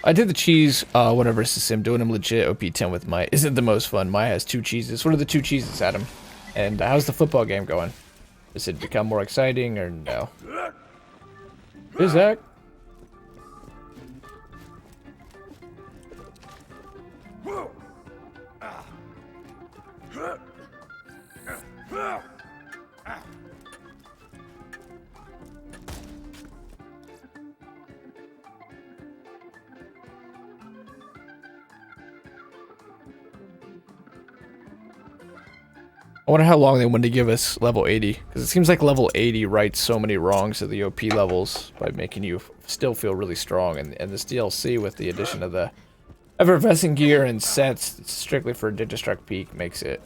I did the cheese, whatever sim, doing him legit OP10 with Maya isn't the most fun. Maya has 2 cheeses. What are the 2 cheeses, Adam? And how's the football game going? Does it become more exciting or no? Hey, Zach. I wonder how long they wanted to give us level 80, because it seems like level 80 rights so many wrongs to the OP levels by making you still feel really strong. And this DLC with the addition of the effervescent gear and sets strictly for Digistruct Peak makes it.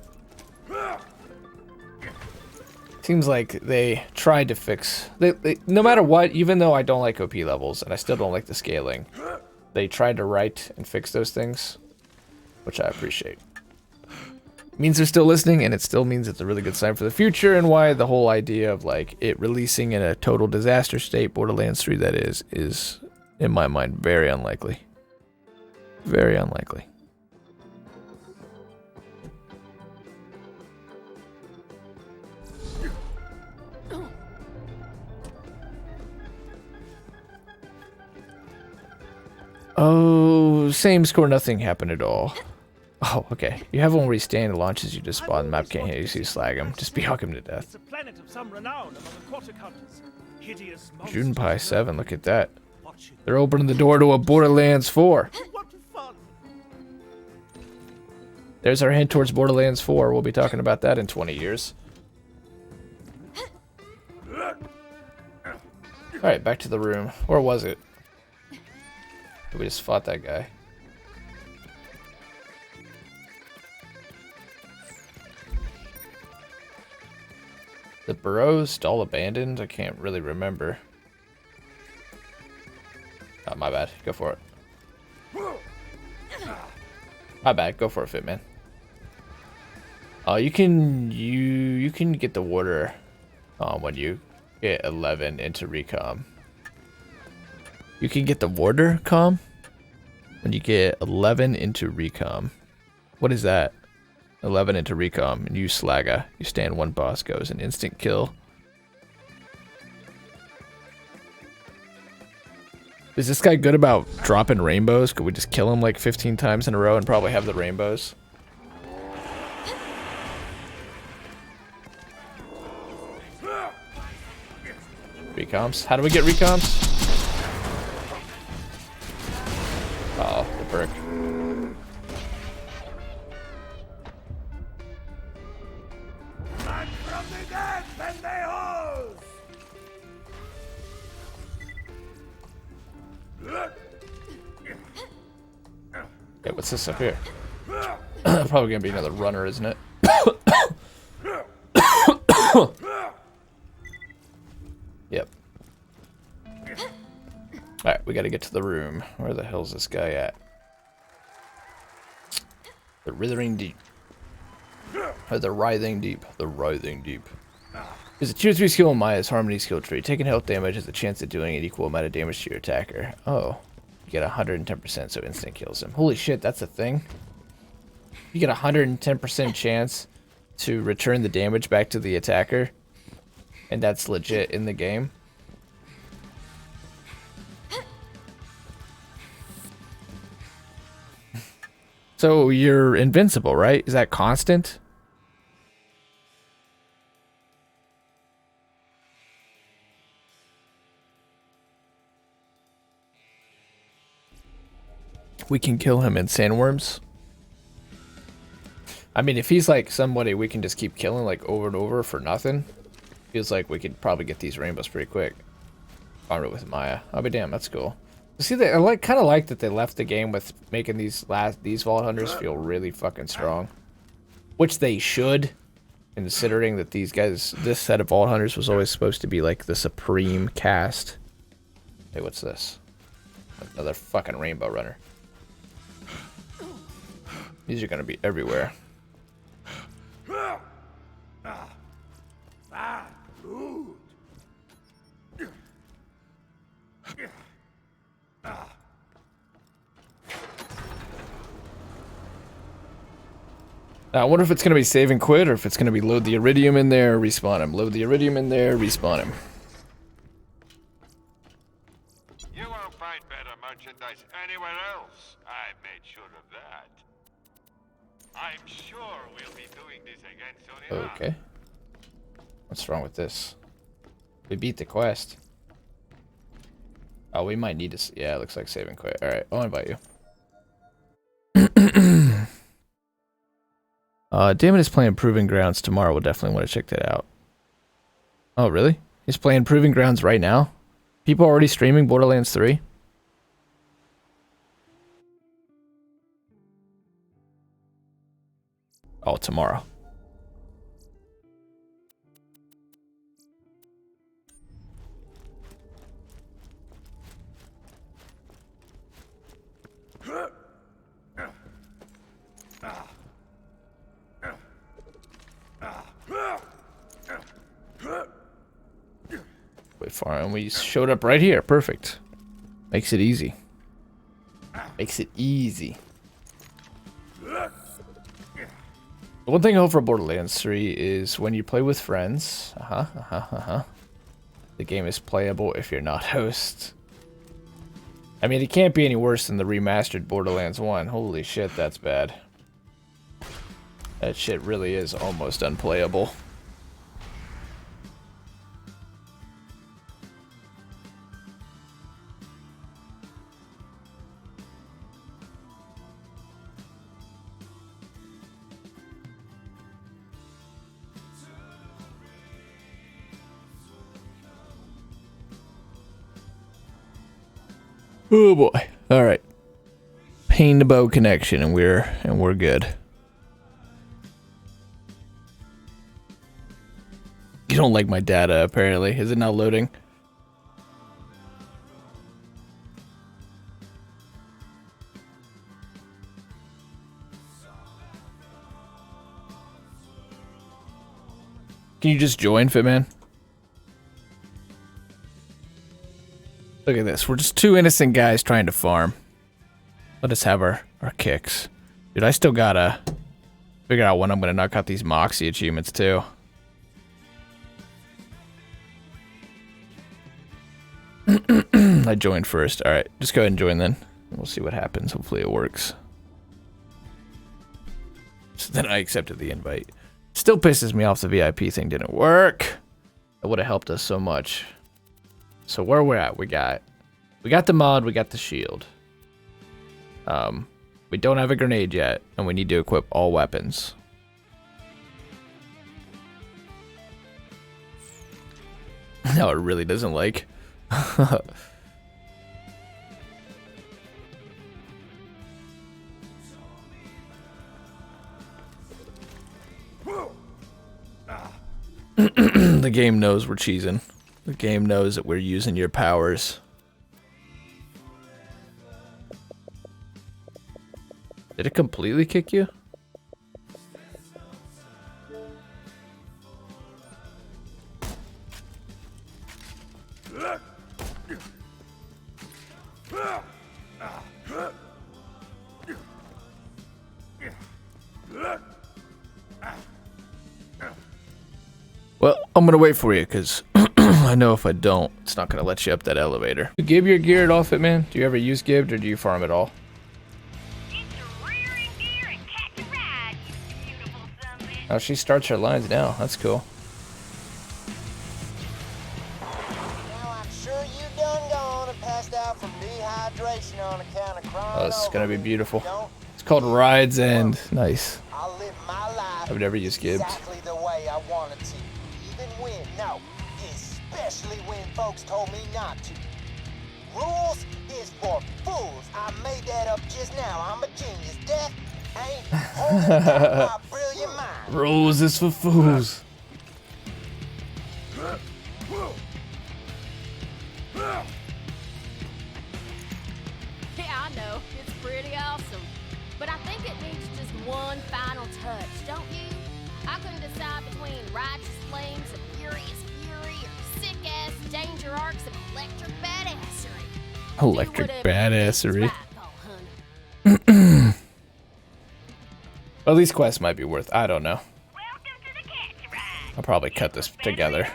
Seems like they tried to fix. No matter what, even though I don't like OP levels and I still don't like the scaling, they tried to write and fix those things, which I appreciate. Means they're still listening, and it still means it's a really good sign for the future, and why the whole idea of like it releasing in a total disaster state, Borderlands 3 that is in my mind very unlikely. Very unlikely. Oh, same score, nothing happened at all. Oh, okay. You have one where you stand and launches, you just spawn, the map can't hit you, so you slag him. Just hug him to death. It's a planet of some renown among aquatic hunters. Hideous Junpei 7, look at that. They're opening the door to a Borderlands 4. What fun! There's our hint towards Borderlands 4. We'll be talking about that in 20 years. Alright, back to the room. Where was it? We just fought that guy. The burrows all abandoned? I can't really remember. Oh, my bad. Go for it. My bad. Go for it, Fitman. You can get the water when you get 11 into recom. You can get the water com when you get 11 into recom. What is that? 11 into recom and you slagga. You stand one boss goes an instant kill. Is this guy good about dropping rainbows? Could we just kill him like 15 times in a row and probably have the rainbows? Recoms? How do we get recoms? Oh, the brick. Okay, what's this up here? Probably gonna be another runner, isn't it? Yep. Alright, we gotta get to the room. Where the hell's this guy at? The Writhing Deep. Or the Writhing Deep. The Writhing Deep. There's a tier 3 skill in Maya's Harmony skill tree. Taking health damage has a chance of doing an equal amount of damage to your attacker. Oh. You get 110%, so instant kills him. Holy shit, that's a thing? You get a 110% chance to return the damage back to the attacker? And that's legit in the game? So you're invincible, right? Is that constant? We can kill him in sandworms. I mean, if he's like somebody we can just keep killing like over and over for nothing, feels like we could probably get these rainbows pretty quick. Farm it with Maya. I'll be damned, that's cool. See, I kind of like that they left the game with making these Vault Hunters feel really fucking strong, which they should, considering that these guys, this set of Vault Hunters was always supposed to be like the supreme cast. Hey, what's this? Another fucking rainbow runner. These are gonna be everywhere. Now, I wonder if it's going to be save and quit, or if it's going to be load the iridium in there, respawn him. Load the iridium in there, respawn him. You won't find better merchandise anywhere else. I made sure of that. I'm sure we'll be doing this again soon enough. Okay. What's wrong with this? We beat the quest. Oh, we might need to... Yeah, it looks like save and quit. Alright, I'll invite you. Damon is playing Proving Grounds tomorrow. We'll definitely want to check that out. Oh, really? He's playing Proving Grounds right now? People already streaming Borderlands 3? Oh, tomorrow. Wait for him. We showed up right here. Perfect. Makes it easy. Makes it easy. The one thing I hope for Borderlands 3 is when you play with friends, the game is playable if you're not host. I mean, it can't be any worse than the remastered Borderlands 1. Holy shit, that's bad. That shit really is almost unplayable. Oh boy. All right. Pain to bow connection and we're good. You don't like my data apparently. Is it not loading? Can you just join, Fitman? Look at this. We're just two innocent guys trying to farm. Let us have our kicks. Dude, I still gotta figure out when I'm gonna knock out these Moxie achievements too. I joined first. Alright, just go ahead and join then. We'll see what happens. Hopefully it works. So then I accepted the invite. Still pisses me off the VIP thing didn't work. That would have helped us so much. So where we're at, we got the mod, we got the shield. We don't have a grenade yet, and we need to equip all weapons. No, it really doesn't like. The game knows we're cheesing. The game knows that we're using your powers. Did it completely kick you? Well, I'm gonna wait for you, because I know if I don't, it's not gonna let you up that elevator. You Gib your gear at all, Fitman? Do you ever use Gibbed, or do you farm at all? Oh, she starts her lines now. That's cool. Now I'm sure you done gone and passed out from dehydration on account of crying. Oh, this is gonna be beautiful. It's called Ride's End. Nice. I'll live my life I've never used Gibbed. exactly the way I wanted to. Even when, no, especially when folks told me not to. Rules is for fools. I made that up just now. I'm a genius. Death ain't holding down my brilliant mind. Rules is for fools. Yeah, I know. It's pretty awesome. But I think it needs just one final touch, don't you? I couldn't decide between righteous flames of furious fury or sick-ass danger arcs of electric badassery. Electric badassery. Well, these quests might be worth. I don't know. I'll probably cut this together.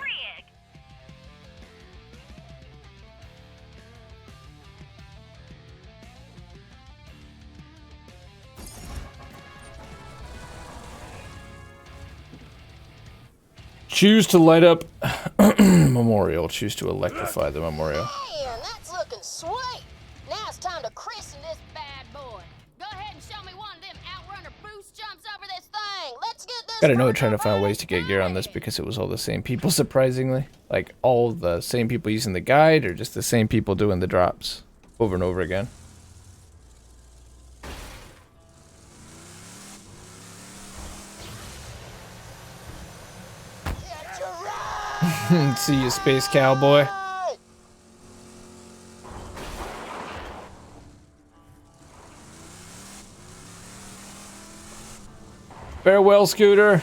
Choose to light up memorial. Choose to electrify the memorial. Man, that's looking sweet. Now it's time to christen this bad boy. Go ahead and show me one of them outrunner boost jumps over this thing. Let's get this. Gotta know trying to find ways to get gear on this because it was all the same people, surprisingly. Like, all the same people using the guide or just the same people doing the drops over and over again. See you, space cowboy. Farewell, Scooter.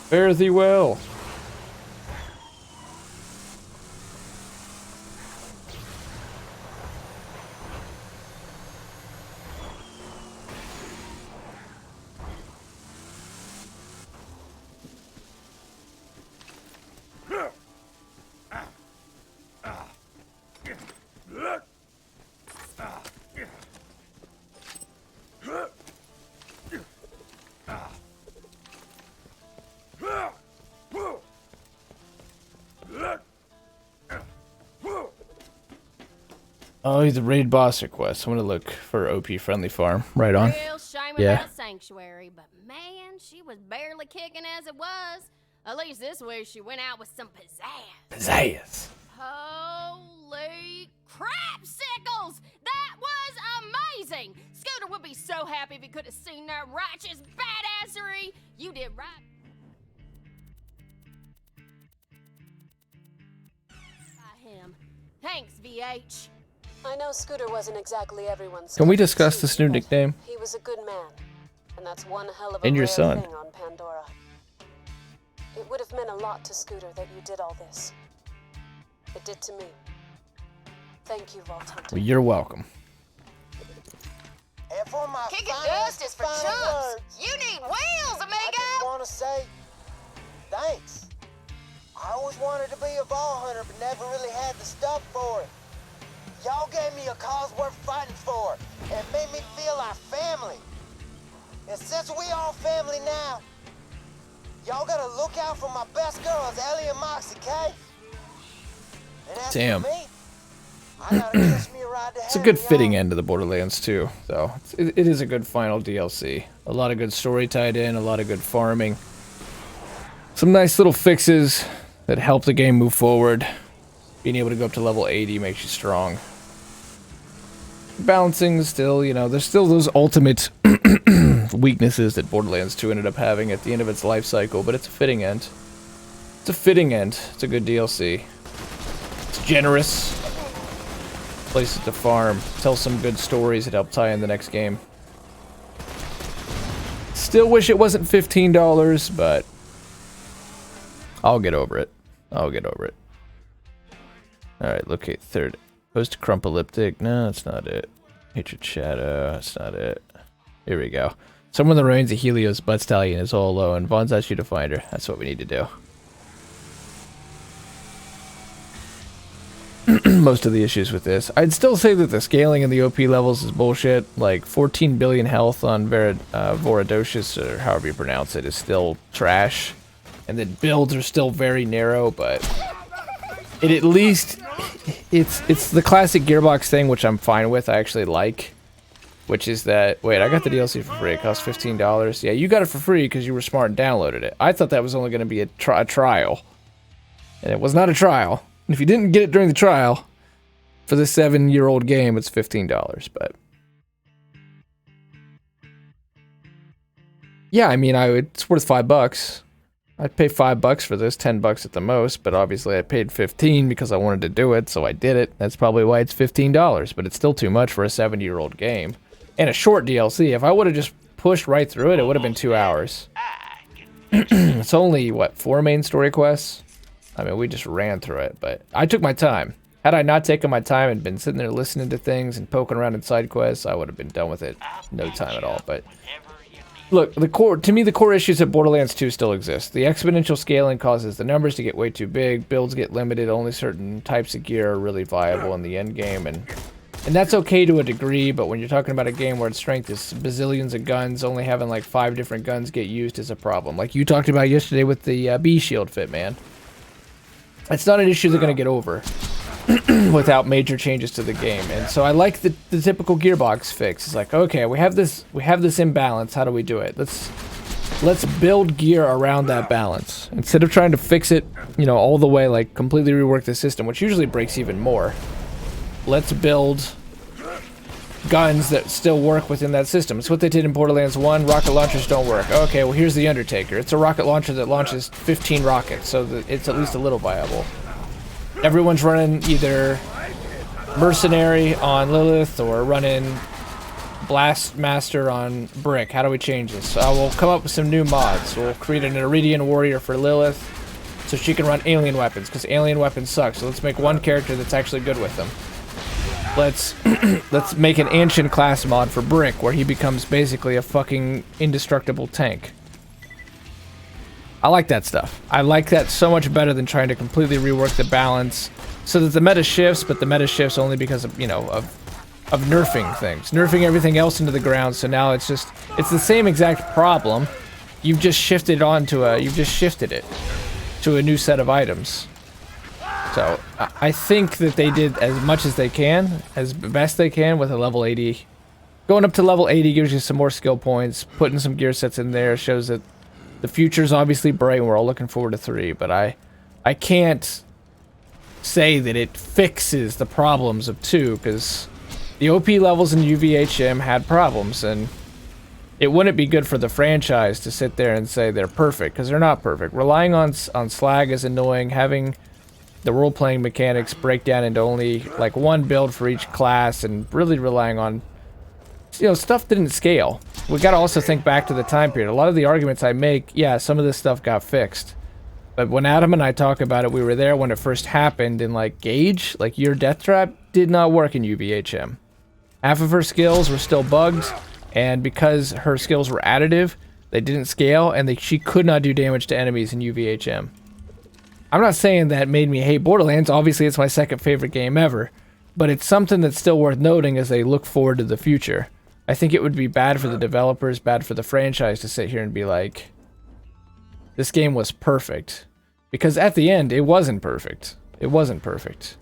Fare thee well. Oh, the raid boss request. I'm gonna look for OP friendly farm. Right on. Real shame Yeah. about Sanctuary, but man, she was barely kicking as it was. At least this way she went out with some pizzazz. Pizzazz. Holy crapsicles! That was amazing! Scooter would be so happy if he could have seen that righteous badassery. You did right. By him. Thanks, VH. I know Scooter wasn't exactly everyone's. Can we discuss this new nickname? He was a good man, and that's one hell of a And your rare son. thing on Pandora. It would have meant a lot to Scooter that you did all this. It did to me. Thank you, Vault Hunter. Well, you're welcome. And for my Kicking finest dust is for final chumps. words, You need wheels, I amigo! just want to say thanks. I always wanted to be a Vault Hunter, but never really had the stuff for it. Y'all gave me a cause worth fighting for, and made me feel like family. And since we all family now, y'all gotta look out for my best girls, Ellie and Moxie, okay? And as Damn. for me, I gotta kiss me a ride to It's a heaven, good fitting y'all. end to the Borderlands too, though. It is a good final DLC. A lot of good story tied in, a lot of good farming. Some nice little fixes that help the game move forward. Being able to go up to level 80 makes you strong. Balancing still, you know, there's still those ultimate weaknesses that Borderlands 2 ended up having at the end of its life cycle, but it's a fitting end. It's a fitting end. It's a good DLC. It's generous. Places to farm. Tell some good stories that help tie in the next game. Still wish it wasn't $15, but I'll get over it. I'll get over it. Alright, locate third. Post Crumpalyptic. No, that's not it. Hatred Shadow. That's not it. Here we go. Someone in the remains of Helios Butt Stallion is all alone. Vaughn's asked you to find her. That's what we need to do. Most of the issues with this. I'd still say that the scaling in the OP levels is bullshit. Like 14 billion health on Voradocious, or however you pronounce it, is still trash. And then builds are still very narrow, but it at least it's the classic Gearbox thing, which I'm fine with. I actually like, which is that, wait, I got the DLC for free. It cost $15. Yeah, you got it for free because you were smart and downloaded it. I thought that was only going to be a trial, and it was not a trial. And if you didn't get it during the trial for this 7-year-old game, it's $15. But yeah, I mean, it's worth $5. I'd pay $5 for this, $10 at the most, but obviously I paid $15 because I wanted to do it, so I did it. That's probably why it's $15, but it's still too much for a 7-year-old game. And a short DLC. If I would have just pushed right through it, it would have been 2 hours. It's only, what, 4 main story quests? I mean, we just ran through it, but I took my time. Had I not taken my time and been sitting there listening to things and poking around in side quests, I would have been done with it no time at all. But look, to me, the core issues of Borderlands 2 still exist. The exponential scaling causes the numbers to get way too big. Builds get limited. Only certain types of gear are really viable in the end game, and that's okay to a degree. But when you're talking about a game where its strength is bazillions of guns, only having like 5 different guns get used is a problem. Like you talked about yesterday with the B shield fit, man. It's not an issue they're gonna get over without major changes to the game. And so I like the typical gearbox fix. It's like, okay, we have this imbalance. How do we do it? Let's build gear around that balance instead of trying to fix it, you know, all the way, like completely rework the system, which usually breaks even more. Let's build guns that still work within that system. It's what they did in Borderlands 1. Rocket launchers don't work. Okay, well, here's the Undertaker. It's a rocket launcher that launches 15 rockets, so that it's at least a little viable. Everyone's running either Mercenary on Lilith or running Blast Master on Brick. How do we change this? We'll come up with some new mods. We'll create an Iridian Warrior for Lilith so she can run alien weapons, because alien weapons suck. So let's make one character that's actually good with them. Let's make an Ancient class mod for Brick where he becomes basically a fucking indestructible tank. I like that stuff. I like that so much better than trying to completely rework the balance so that the meta shifts, but the meta shifts only because of, you know, of nerfing things. Nerfing everything else into the ground, so now it's the same exact problem. You've just shifted it to a new set of items. So I think that they did as much as they can, as best they can with a level 80. Going up to level 80 gives you some more skill points. Putting some gear sets in there shows that the future's obviously bright and we're all looking forward to 3, but I can't say that it fixes the problems of 2, because the OP levels in UVHM had problems, and it wouldn't be good for the franchise to sit there and say they're perfect, because they're not perfect. Relying on slag is annoying. Having the role-playing mechanics break down into only like one build for each class, and really relying on, you know, stuff didn't scale. We gotta also think back to the time period. A lot of the arguments I make, yeah, some of this stuff got fixed. But when Adam and I talk about it, we were there when it first happened, and like Gage, like your death trap, did not work in UVHM. Half of her skills were still bugged, and because her skills were additive, they didn't scale, and she could not do damage to enemies in UVHM. I'm not saying that made me hate Borderlands. Obviously, it's my second favorite game ever. But it's something that's still worth noting as they look forward to the future. I think it would be bad for the developers, bad for the franchise to sit here and be like, this game was perfect. Because at the end, it wasn't perfect. It wasn't perfect.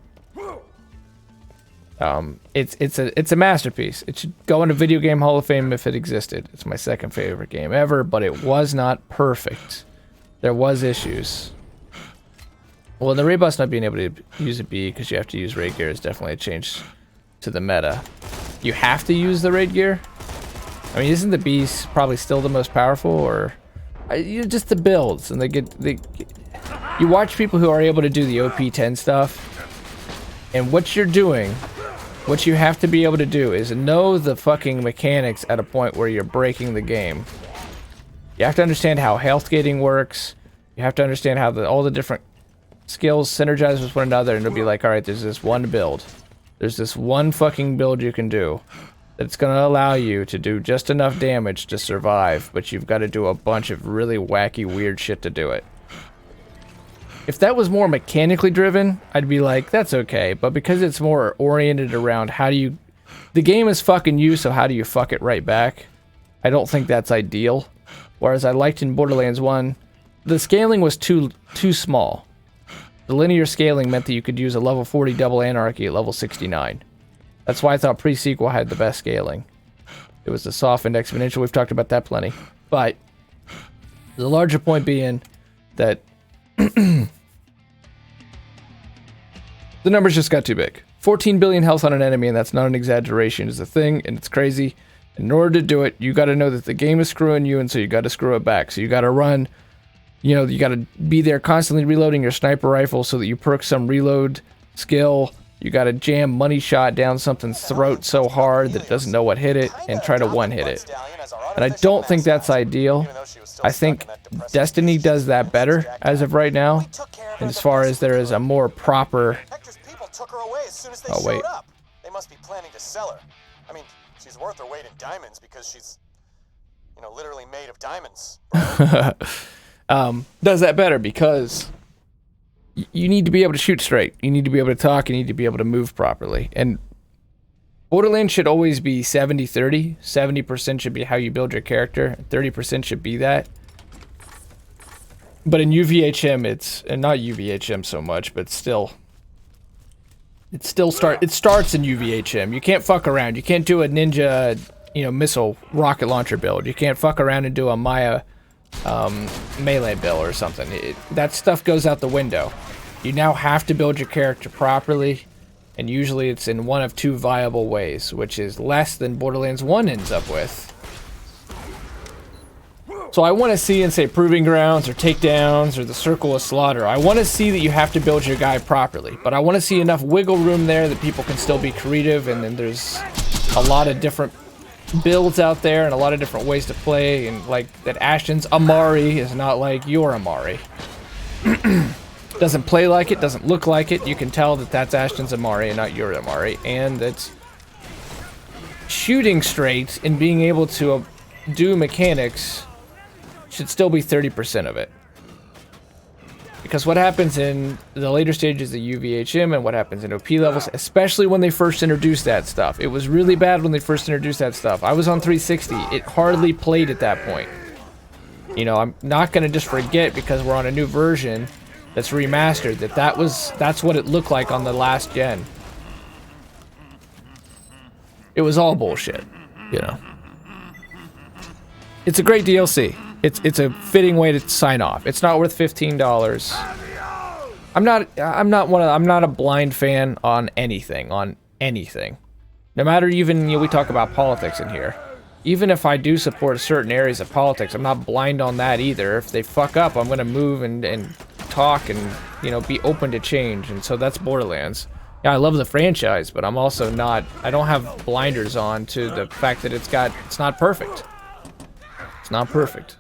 It's a masterpiece. It should go into Video Game Hall of Fame if it existed. It's my second favorite game ever, but it was not perfect. There was issues. Well, the raid boss not being able to use a B because you have to use raid gear is definitely a change to the meta. You have to use the raid gear? I mean, isn't the B probably still the most powerful, or just the builds? And you watch people who are able to do the OP10 stuff, and what you're doing, what you have to be able to do is know the fucking mechanics at a point where you're breaking the game. You have to understand how health gating works. You have to understand how all the different skills synergize with one another, and it'll be like, alright, there's this one build. There's this one fucking build you can do that's going to allow you to do just enough damage to survive, but you've got to do a bunch of really wacky, weird shit to do it. If that was more mechanically driven, I'd be like, that's okay. But because it's more oriented around how do you... The game is fucking you, so how do you fuck it right back? I don't think that's ideal. Whereas I liked in Borderlands 1, the scaling was too small. The linear scaling meant that you could use a level 40 double anarchy at level 69. That's why I thought pre-sequel had the best scaling. It was the softened exponential. We've talked about that plenty. But the larger point being that the numbers just got too big. 14 billion health on an enemy, and that's not an exaggeration, is a thing, and it's crazy. In order to do it, you got to know that the game is screwing you, and so you got to screw it back. So you got to run... You know, you got to be there constantly reloading your sniper rifle so that you perk some reload skill. You got to jam money shot down something's throat so hard that it doesn't know what hit it and try to one-hit it. And I don't think that's ideal. I think Destiny does that better as of right now. And as far as there is a more proper took her away as soon as they Oh, wait. showed up. They must be planning to sell her. I mean, she's worth her weight in diamonds because she's, you know, literally made of diamonds. Does that better because you need to be able to shoot straight. You need to be able to talk. You need to be able to move properly. And Borderlands should always be 70-30. 70% should be how you build your character. 30% should be that. But in UVHM, and not UVHM so much, but still, it starts in UVHM. You can't fuck around. You can't do a ninja, missile rocket launcher build. You can't fuck around and do a Maya melee build or something. That stuff goes out the window. You now have to build your character properly, and usually it's in one of two viable ways, which is less than Borderlands 1 ends up with. So I want to see in, say, Proving Grounds or Takedowns or the Circle of Slaughter, I want to see that you have to build your guy properly. But I want to see enough wiggle room there that people can still be creative, and then there's a lot of different builds out there and a lot of different ways to play, and like that Ashton's Amari is not like your Amari. Doesn't play like it, doesn't look like it. You can tell that that's Ashton's Amari and not your Amari. And it's shooting straight and being able to do mechanics should still be 30% of it. Because what happens in the later stages of UVHM and what happens in OP levels, especially when they first introduced that stuff, it was really bad when they first introduced that stuff. I was on 360. It hardly played at that point. I'm not going to just forget because we're on a new version that's remastered that's what it looked like on the last gen. It was all bullshit, It's a great DLC. It's a fitting way to sign off. It's not worth $15. I'm not a blind fan on anything. No matter even we talk about politics in here. Even if I do support certain areas of politics, I'm not blind on that either. If they fuck up, I'm gonna move and talk and be open to change. And so that's Borderlands. Yeah, I love the franchise, but I'm also not. I don't have blinders on to the fact that it's not perfect. It's not perfect.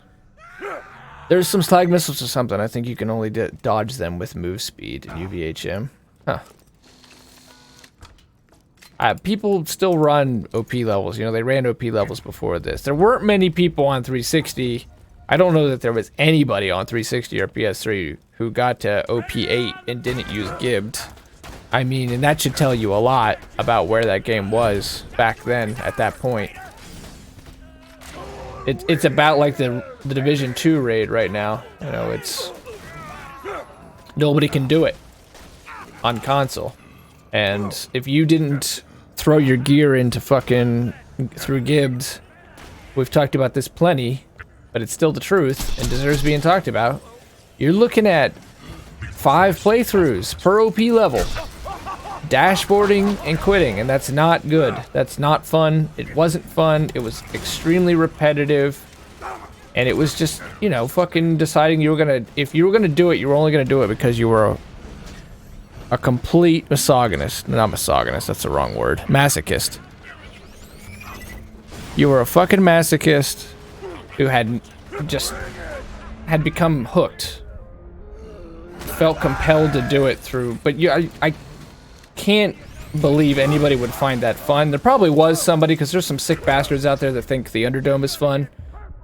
There's some slag missiles or something. I think you can only dodge them with move speed in UVHM. Huh. People still run OP levels. They ran OP levels before this. There weren't many people on 360. I don't know that there was anybody on 360 or PS3 who got to OP8 and didn't use Gibbed. I mean, and that should tell you a lot about where that game was back then at that point. It's about like the Division 2 raid right now. It's nobody can do it on console. And if you didn't throw your gear into fucking through Gibbs, we've talked about this plenty, but it's still the truth and deserves being talked about. You're looking at 5 playthroughs per OP level. Dashboarding and quitting, and that's not good. That's not fun. It wasn't fun. It was extremely repetitive, and it was just, fucking deciding if you were gonna do it, you were only gonna do it because you were a complete misogynist. Not misogynist, that's the wrong word. Masochist. You were a fucking masochist who had become hooked. Felt compelled to do it through, but I can't believe anybody would find that fun. There probably was somebody, because there's some sick bastards out there that think the Underdome is fun,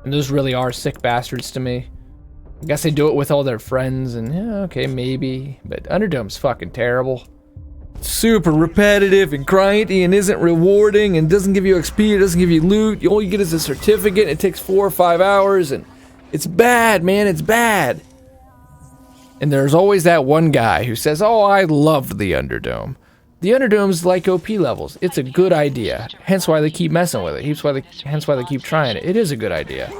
and those really are sick bastards to me. I guess they do it with all their friends, and yeah, okay, maybe, but Underdome's fucking terrible. Super repetitive and grindy and isn't rewarding and doesn't give you XP, it doesn't give you loot. All you get is a certificate, and it takes 4 or 5 hours, and it's bad, man, it's bad. And there's always that one guy who says, oh, I love the Underdome. The Underdome's like OP levels. It's a good idea. Hence why they keep messing with it. Hence why they keep trying it. It is a good idea.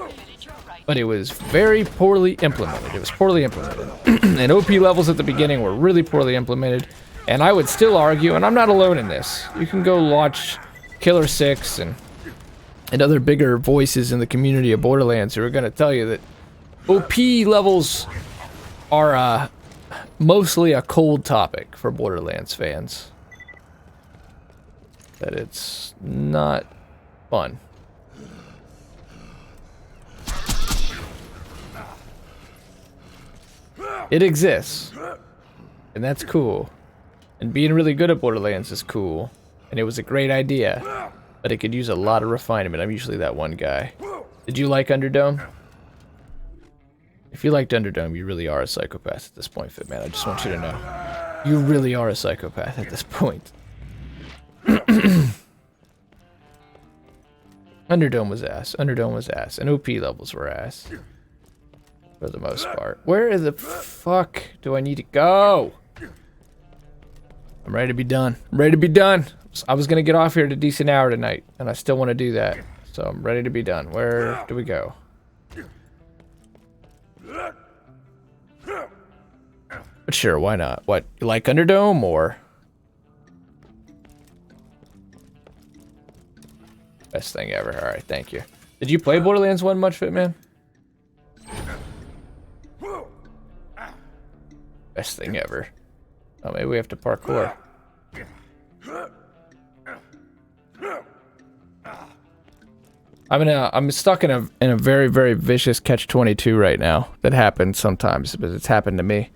But it was very poorly implemented. It was poorly implemented. And OP levels at the beginning were really poorly implemented. And I would still argue, and I'm not alone in this, you can go watch Killer 6 and other bigger voices in the community of Borderlands who are going to tell you that OP levels are mostly a cold topic for Borderlands fans. That it's not fun. It exists, and that's cool. And being really good at Borderlands is cool. And it was a great idea. But it could use a lot of refinement. I'm usually that one guy. Did you like Underdome? If you liked Underdome, you really are a psychopath at this point, Fitman. I just want you to know. You really are a psychopath at this point. Underdome was ass. Underdome was ass. And OP levels were ass. For the most part. Where the fuck do I need to go? I'm ready to be done. I'm ready to be done. I was gonna get off here at a decent hour tonight, and I still want to do that. So I'm ready to be done. Where do we go? But sure, why not? What, you like Underdome, or? Best thing ever. Alright, thank you. Did you play Borderlands 1 much, Fitman? Best thing ever. Oh, maybe we have to parkour. I'm stuck in a very, very vicious catch-22 right now. That happens sometimes, but it's happened to me.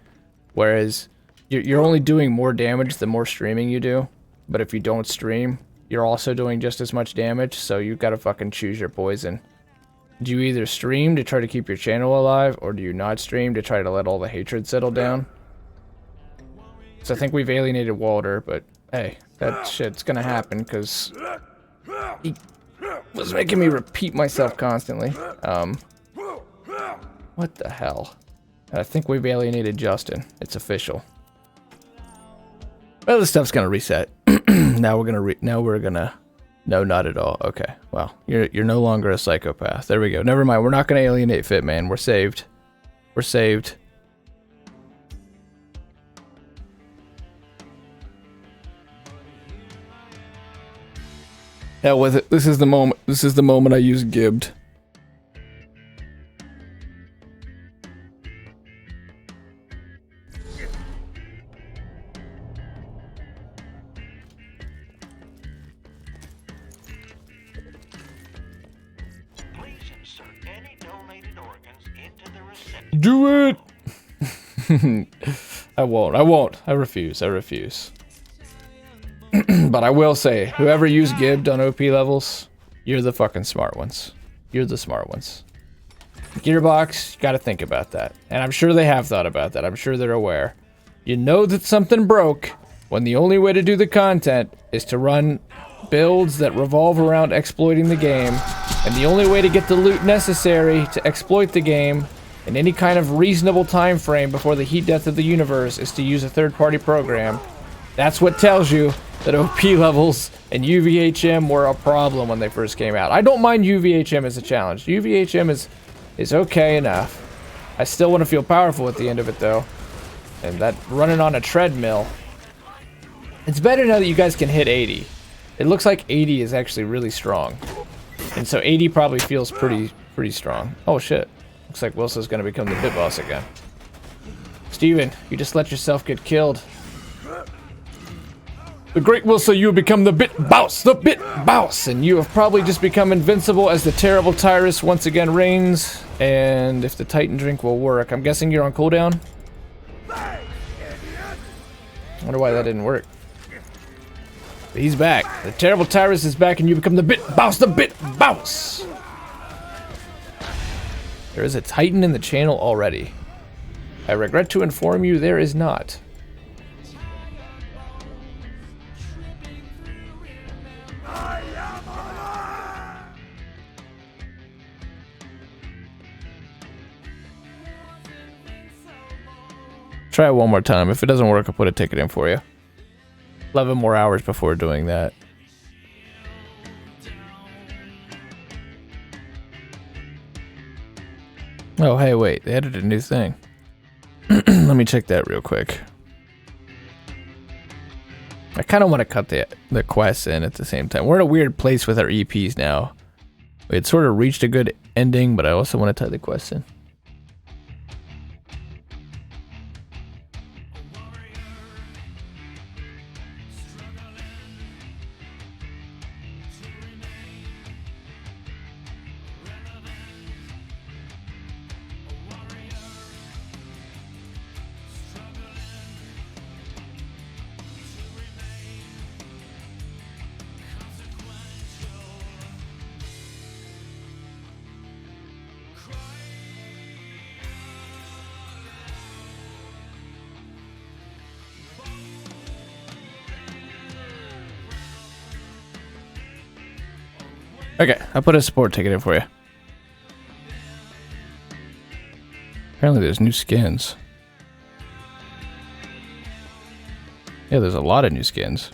Whereas you're only doing more damage the more streaming you do, but if you don't stream, you're also doing just as much damage. So you gotta fucking choose your poison. Do you either stream to try to keep your channel alive, or do you not stream to try to let all the hatred settle down? So I think we've alienated Walter, but hey, that shit's gonna happen because he was making me repeat myself constantly. What the hell? I think we've alienated Justin. It's official. Well, this stuff's gonna reset. Now we're gonna. No, not at all. Okay. Well, you're no longer a psychopath. There we go. Never mind. We're not gonna alienate Fitman. We're saved. We're saved. Hell with it. This is the moment. This is the moment I use Gibbed. Please insert any donated organs into the receptacle. Do it! I won't. I refuse. But I will say, whoever used Gibbed on OP levels, you're the fucking smart ones. You're the smart ones. Gearbox, you gotta think about that. And I'm sure they have thought about that. I'm sure they're aware. You know that something broke when the only way to do the content is to run builds that revolve around exploiting the game, and the only way to get the loot necessary to exploit the game in any kind of reasonable time frame before the heat death of the universe is to use a third-party program. That's what tells you that OP levels and UVHM were a problem when they first came out. I don't mind UVHM as a challenge. UVHM is okay enough. I still want to feel powerful at the end of it, though. And that running on a treadmill. It's better now that you guys can hit 80. It looks like 80 is actually really strong. And so 80 probably feels pretty strong. Oh shit. Looks like Wilson's gonna become the pit boss again. Steven, you just let yourself get killed. The great Wilson, you have become the bit boss, and you have probably just become invincible as the terrible Tyrus once again reigns. And if the Titan drink will work, I'm guessing you're on cooldown? I wonder why that didn't work. But he's back. The terrible Tyrus is back and you become the bit boss. There is a Titan in the channel already. I regret to inform you there is not. Try it one more time. If it doesn't work, I'll put a ticket in for you. 11 more hours before doing that. Oh, hey, wait. They added a new thing. Let me check that real quick. I kind of want to cut the quests in at the same time. We're in a weird place with our EPs now. We had sort of reached a good ending, but I also want to tie the quests in. Okay, I put a support ticket in for you. Apparently there's new skins. Yeah, there's a lot of new skins.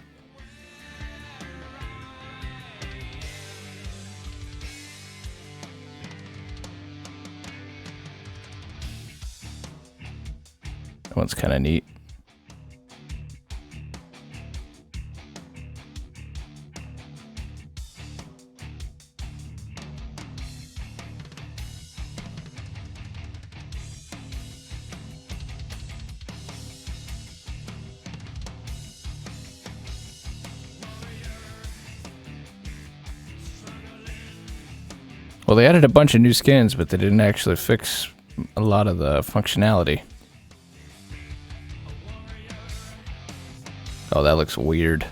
That one's kind of neat. Well, they added a bunch of new skins, but they didn't actually fix a lot of the functionality. Oh, that looks weird.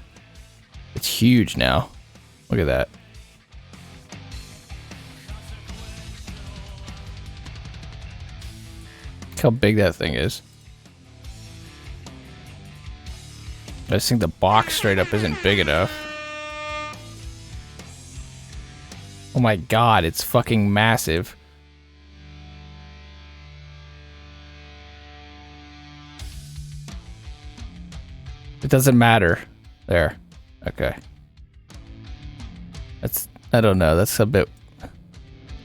It's huge now. Look at that. Look how big that thing is. I just think the box straight up isn't big enough. Oh my god, it's fucking massive. It doesn't matter. There. Okay. That's, I don't know, that's a bit...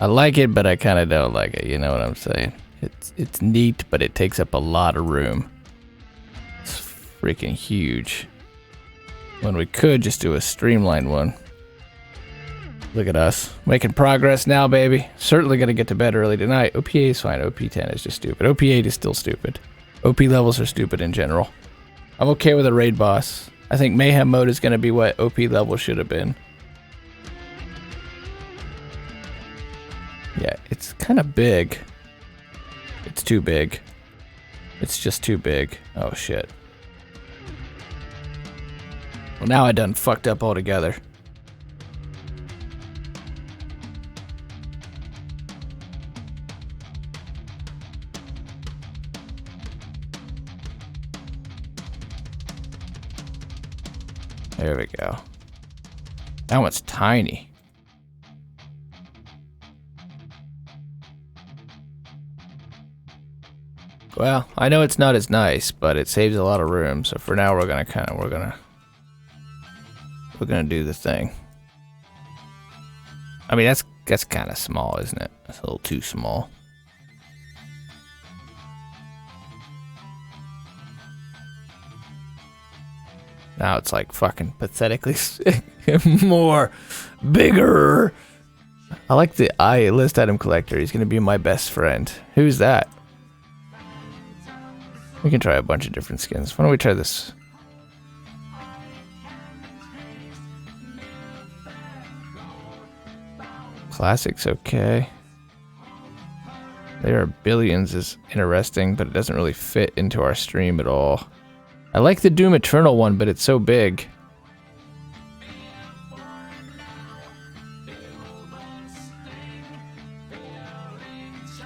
I like it, but I kind of don't like it, you know what I'm saying? It's neat, but it takes up a lot of room. It's freaking huge. When we could just do a streamlined one. Look at us. Making progress now, baby. Certainly gonna get to bed early tonight. OPA is fine. OP10 is just stupid. OP8 is still stupid. OP levels are stupid in general. I'm okay with a raid boss. I think Mayhem mode is gonna be what OP level should have been. Yeah, it's kind of big. It's too big. It's just too big. Oh, shit. Well, now I done fucked up altogether. There we go. That one's tiny. Well, I know it's not as nice, but it saves a lot of room. So for now, we're gonna do the thing. I mean, that's kind of small, isn't it? That's a little too small. Now it's like fucking pathetically more bigger. I like the list item collector. He's gonna be my best friend. Who's that? We can try a bunch of different skins. Why don't we try this? Classic's okay. There are billions is interesting, but it doesn't really fit into our stream at all. I like the Doom Eternal one, but it's so big.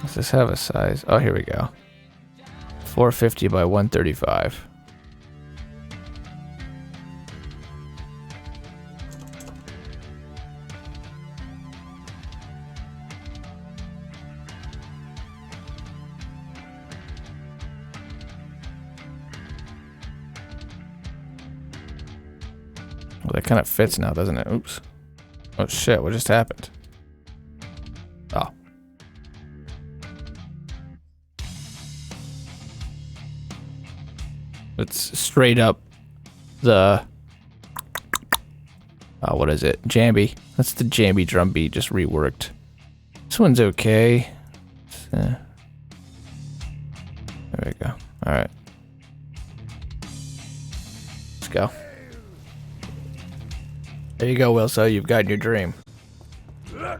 Does this have a size? Oh, here we go. 450 by 135. Well, that kind of fits now, doesn't it? Oops. Oh shit, what just happened? Oh. It's straight up the... Oh, what is it? Jambi. That's the Jambi drum beat, just reworked. This one's okay. There we go. Alright. Let's go. There you go, Wilso. You've got your dream. Oh,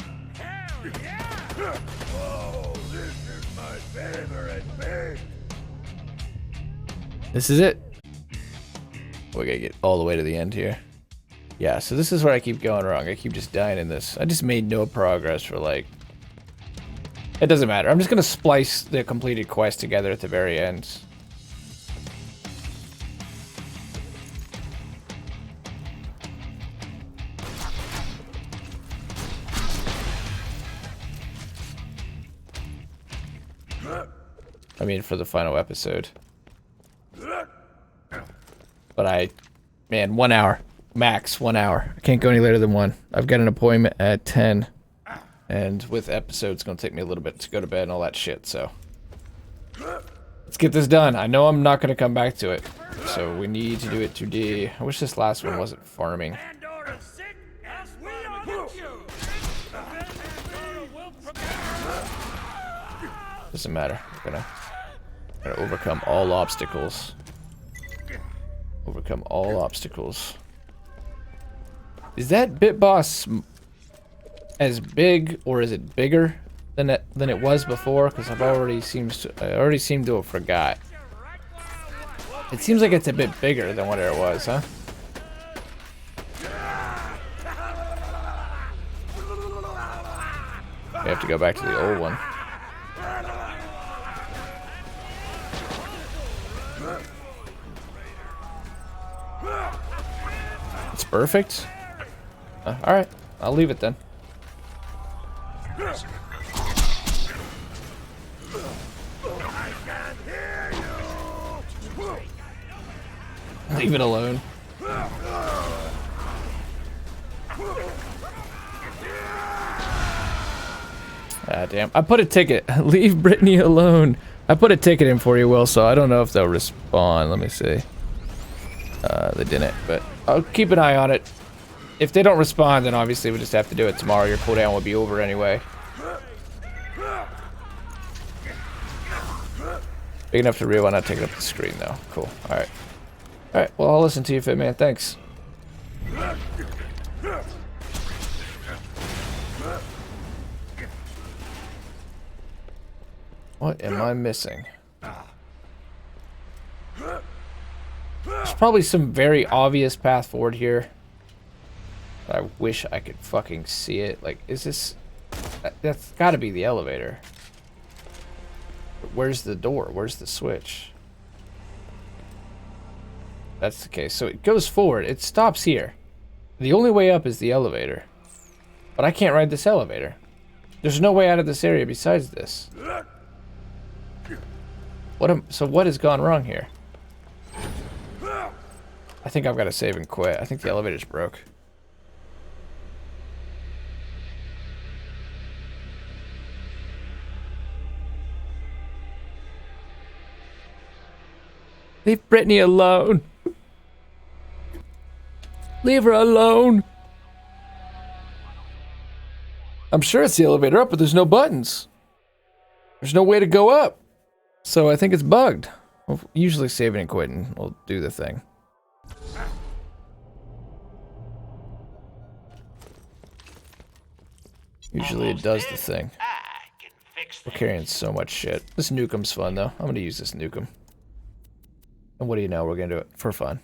this is my favorite thing. This is it. We're gonna get all the way to the end here. Yeah, so this is where I keep going wrong. I keep just dying in this. I just made no progress for like... It doesn't matter. I'm just gonna splice the completed quest together at the very end. I mean, for the final episode. But man, 1 hour. Max, 1 hour. I can't go any later than 1. I've got an appointment at 10. And with episodes, it's going to take me a little bit to go to bed and all that shit, so. Let's get this done. I know I'm not going to come back to it. So we need to do it today. I wish this last one wasn't farming. Doesn't matter. We're gonna overcome all obstacles. Overcome all obstacles. Is that Bit Boss as big, or is it bigger than it was before? Because I already seem to have forgot. It seems like it's a bit bigger than what it was, huh? We have to go back to the old one. It's perfect. Alright, I'll leave it then. Leave it alone. Ah, damn. I put a ticket. Leave Brittany alone. I put a ticket in for you, Will, so I don't know if they'll respond. Let me see. They didn't, but I'll keep an eye on it. If they don't respond, then obviously we just have to do it tomorrow. Your cooldown will be over anyway. Big enough to read while not taking up the screen, though. Cool. Alright. Alright, well, I'll listen to you, Fit Man. Thanks. What am I missing? There's probably some very obvious path forward here. But I wish I could fucking see it. Like, is this... That's gotta be the elevator. Where's the door? Where's the switch? That's the case. So it goes forward. It stops here. The only way up is the elevator. But I can't ride this elevator. There's no way out of this area besides this. So what has gone wrong here? I think I've got to save and quit. I think the elevator's broke. Leave Brittany alone. Leave her alone. I'm sure it's the elevator up, but there's no buttons. There's no way to go up. So I think it's bugged. We'll usually saving and quitting will do the thing. Usually it does the thing. We're carrying so much shit. This nuke'em's fun though. I'm gonna use this nuke'em. And what do you know? We're gonna do it for fun.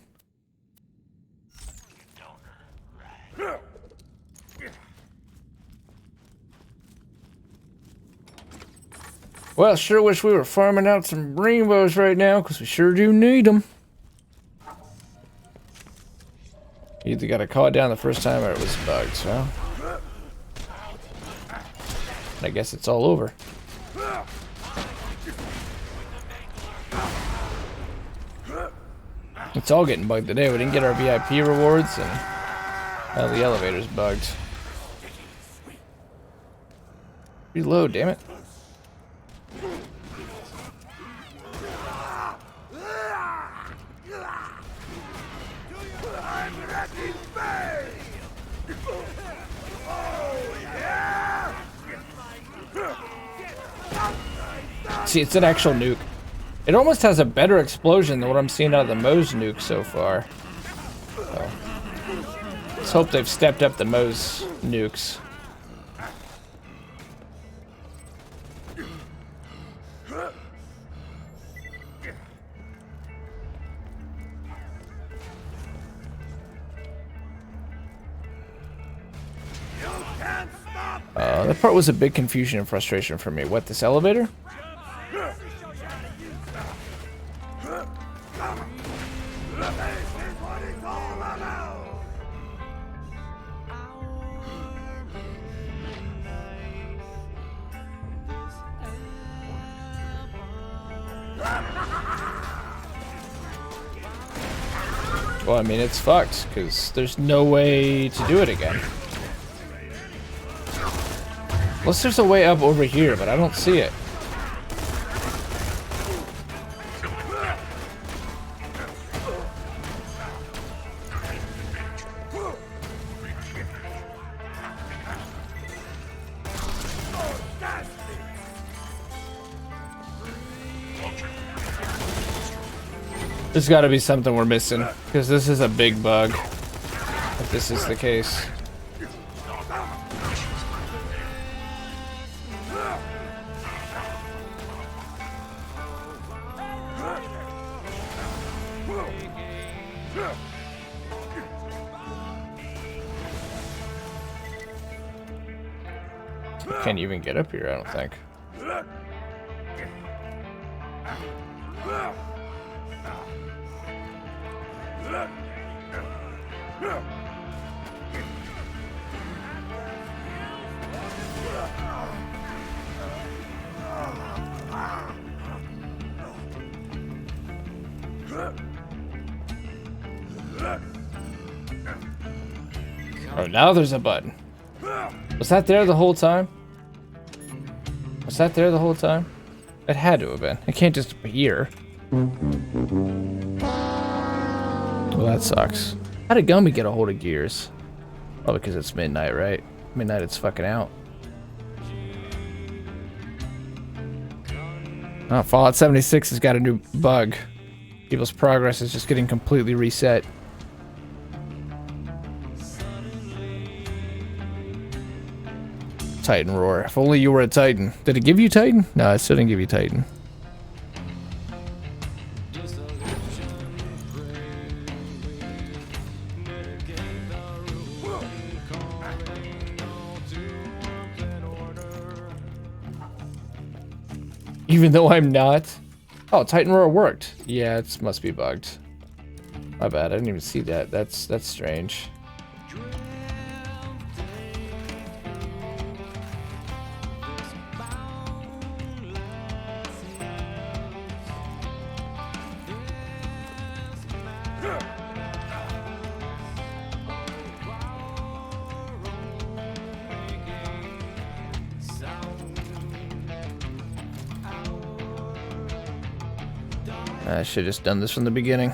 Well, sure wish we were farming out some rainbows right now, because we sure do need them. You either got to call it down the first time or it was bugged, so. I guess it's all over. It's all getting bugged today. We didn't get our VIP rewards, and now the elevator's bugged. Reload, damn it. See, it's an actual nuke. It almost has a better explosion than what I'm seeing out of the Moe's nuke so far. So, let's hope they've stepped up the Moe's nukes. That part was a big confusion and frustration for me. What, this elevator? Well, I mean, it's fucked, because there's no way to do it again. Unless there's a way up over here, but I don't see it. There's got to be something we're missing, because this is a big bug, if this is the case. Can't even get up here, I don't think. Oh, now there's a button. Was that there the whole time? Was that there the whole time? It had to have been. It can't just be here. Well, that sucks. How did Gumby get a hold of Gears? Probably because it's midnight, right? Midnight, it's fucking out. Oh, Fallout 76 has got a new bug. People's progress is just getting completely reset. Titan Roar. If only you were a Titan. Did it give you Titan? No, it still didn't give you Titan. Even though I'm not. Oh, Titan Roar worked. Yeah, it must be bugged. My bad. I didn't even see that. That's strange. I should have just done this from the beginning.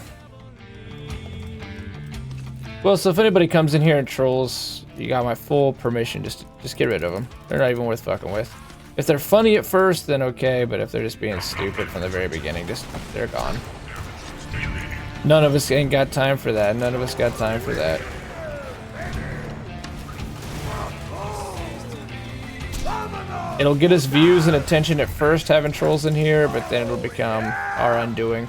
Well, so if anybody comes in here and trolls, you got my full permission. Just get rid of them. They're not even worth fucking with. If they're funny at first, then okay. But if they're just being stupid from the very beginning, they're gone. None of us ain't got time for that. None of us got time for that. It'll get us views and attention at first having trolls in here, but then it'll become our undoing.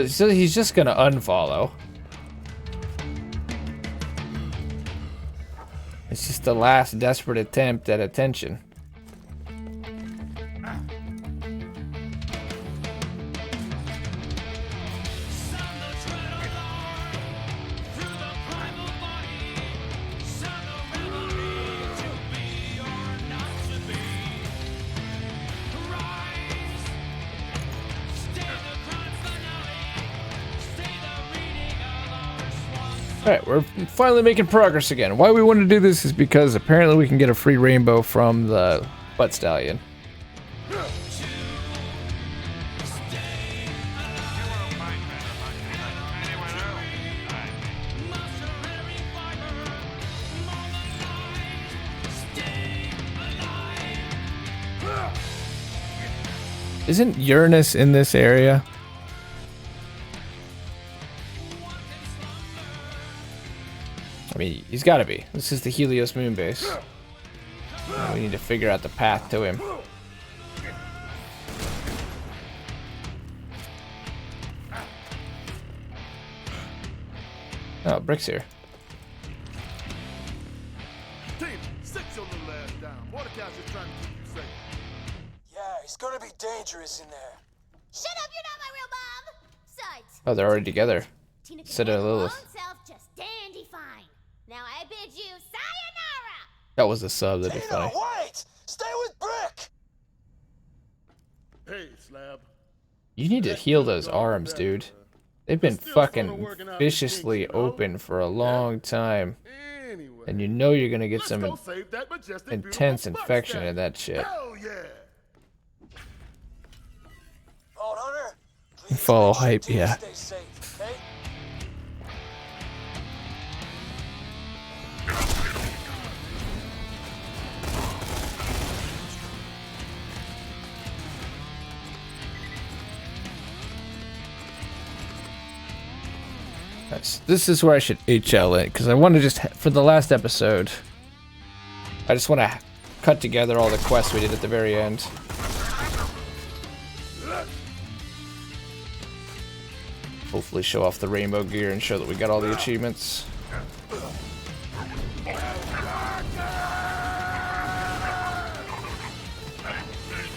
So he's just gonna unfollow. It's just the last desperate attempt at attention. Alright, we're finally making progress again. Why we want to do this is because apparently we can get a free rainbow from the butt stallion. Isn't Uranus in this area? I mean, he's got to be. This is the Helios moon base. We need to figure out the path to him. Oh, Brick's here. Team, sit your little ass down. Mordecai's just trying to keep you safe. Yeah, it's gonna be dangerous in there. Shut up, you're not my real mom! Suds. Oh, they're already together. Tina can Said it, handle her Lilith. own self just dandy fine. Now I bid you sayonara! That was the sub. That'd be Tina, funny. wait! Stay with Brick! Hey, Slab. You need to heal those arms, dude. They've been fucking viciously open for a long time. Anyway, And you know you're gonna get let's some go save that majestic, intense beautiful infection butt in that shit. Hell yeah! Vault Hunter, please Follow make sure hype, Tina yeah. stays safe, okay? Nice. This is where I should HL it, because I want to just, for the last episode, I just want to cut together all the quests we did at the very end. Hopefully show off the rainbow gear and show that we got all the achievements.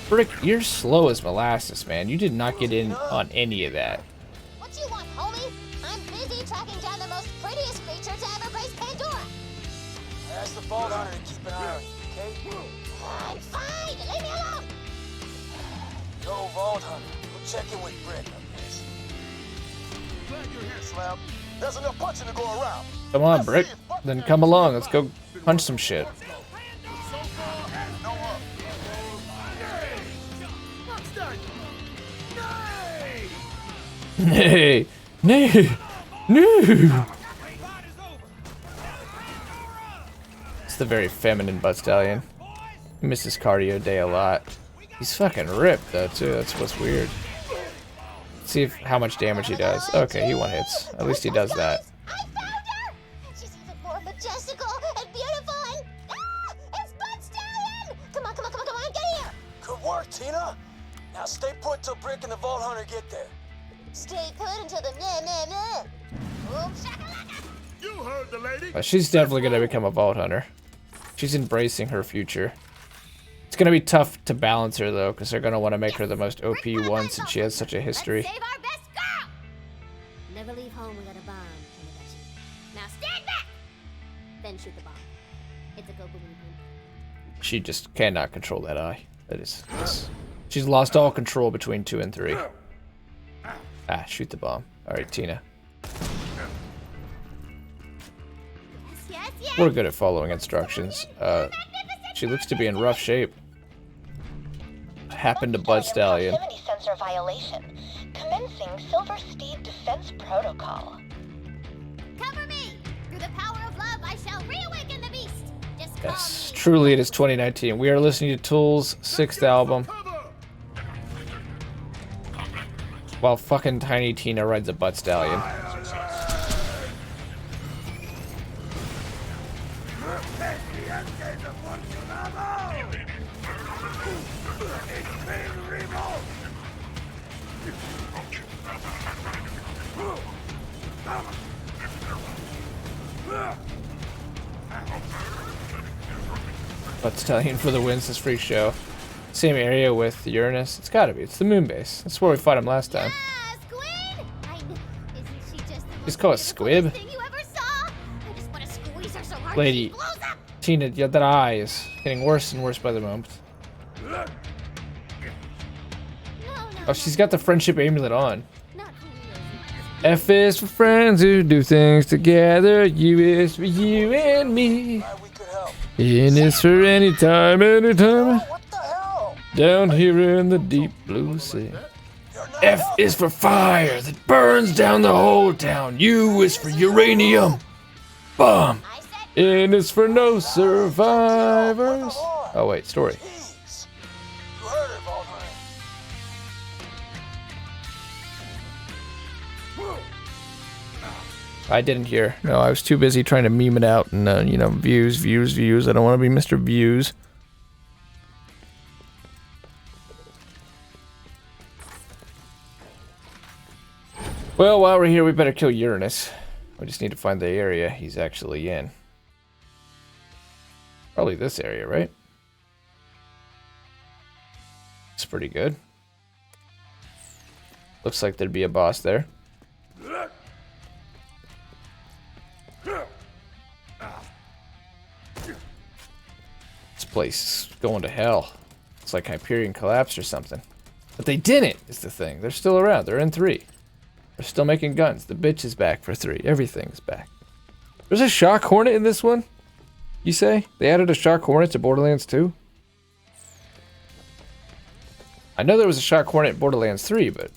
Brick, you're slow as molasses, man. You did not get in on any of that. What you want, homie? I'm busy tracking down the most prettiest creature to ever grace Pandora. Ask the Vault Hunter to keep an eye on you, okay? I'm fine. Leave me alone. Go, Vault Hunter. We'll check in with Brick, I guess. Glad you're here, Slab. There's enough punching to go around. Come on, Brick. Then come along. Let's go punch some shit. So far, no up. Nay, nay, no. It's the very feminine butt stallion. He misses cardio day a lot. He's fucking ripped though too. That's what's weird. Let's see how much damage he does. Okay, he one hits. At least he does that. I found her. She's even more majestical and beautiful and it's Bud Stallion. Come on, get here. Good work, Tina. Now stay put till Brick and the Vault Hunter get there. Stay put until the meh. Boom shakalaka. You heard the lady. She's definitely gonna become a Vault Hunter. She's embracing her future. It's gonna be tough to balance her though, because they're gonna want to make her the most OP one since she has such a history. Let's save our best girl. Never leave home without a bomb. Now stand back. Then shoot the bomb. It's a go boom boom. She just cannot control that eye. That is. She's lost all control between 2 and 3. Ah, shoot the bomb. Alright, Tina. Yes. We're good at following instructions. She looks to be in rough shape. Happened to Bud Stallion. Proximity sensor violation. Commencing Silver Steed Defense Protocol. Cover me. Through the power of love, I shall reawaken the beast. Just call Yes, me. truly it is 2019. We are listening to Tool's 6th album. While fucking Tiny Tina rides a Butt Stallion. Butt Stallion for the wins this free show. Same area with Uranus. It's gotta be. It's the moon base. That's where we fought him last time. Ah, squid. Isn't she just the Just call it most squib? beautiful thing you ever saw? I just want to squeeze her so hard Lady. she blows up. Tina, yeah, that eye is getting worse and worse by the moment. No, Oh, she's got the friendship amulet on. not for real. F is for friends who do things together. U is for you and me. Glad we could help. N is for anytime, anytime. What the hell? Down here in the deep blue sea. You're not F helping. is for fire that burns down the whole town. U is for uranium. Bomb. I said N is for no survivors. Oh wait, story. Jeez. You heard her, Vault Hunter. I didn't hear. No, I was too busy trying to meme it out and, you know, views. I don't want to be Mr. Views. Well, while we're here, we better kill Uranus. We just need to find the area he's actually in. Probably this area, right? It's pretty good. Looks like there'd be a boss there. This place is going to hell. It's like Hyperion collapsed or something. But they didn't, is the thing. They're still around. They're in 3. They're still making guns. The bitch is back for 3. Everything's back. There's a shock hornet in this one? You say? They added a shock hornet to Borderlands 2? I know there was a shock hornet in Borderlands 3, but...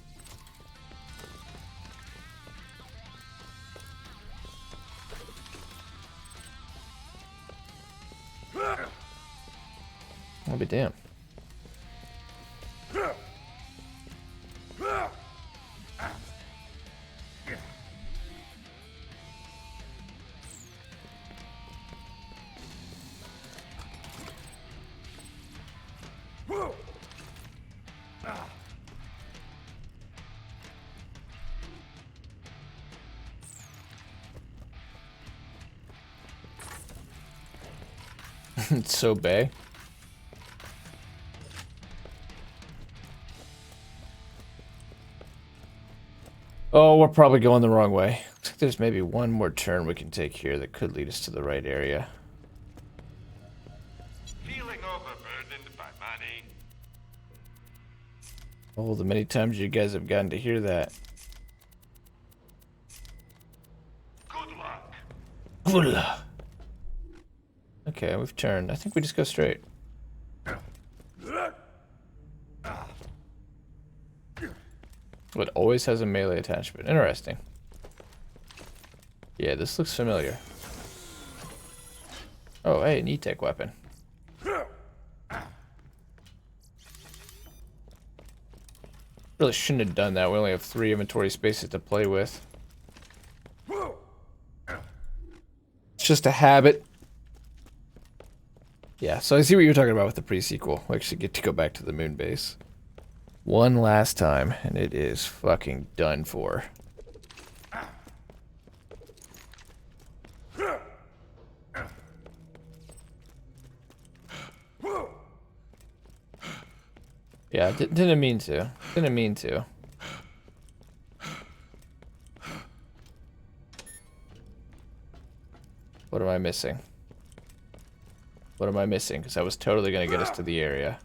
I'll be damned. It's so bad. Oh, we're probably going the wrong way. Looks like there's maybe one more turn we can take here that could lead us to the right area. Feeling overburdened by money? Oh, the many times you guys have gotten to hear that. Good luck. Good luck. Okay, we've turned. I think we just go straight. But always has a melee attachment. Interesting. Yeah, this looks familiar. Oh, hey, an E-Tech weapon. Really shouldn't have done that. We only have 3 inventory spaces to play with. It's just a habit. Yeah, so I see what you're talking about with the pre-sequel. We actually get to go back to the moon base. One last time, and it is fucking done for. Yeah, didn't mean to. Didn't mean to. What am I missing? What am I missing? Because I was totally going to get us to the area.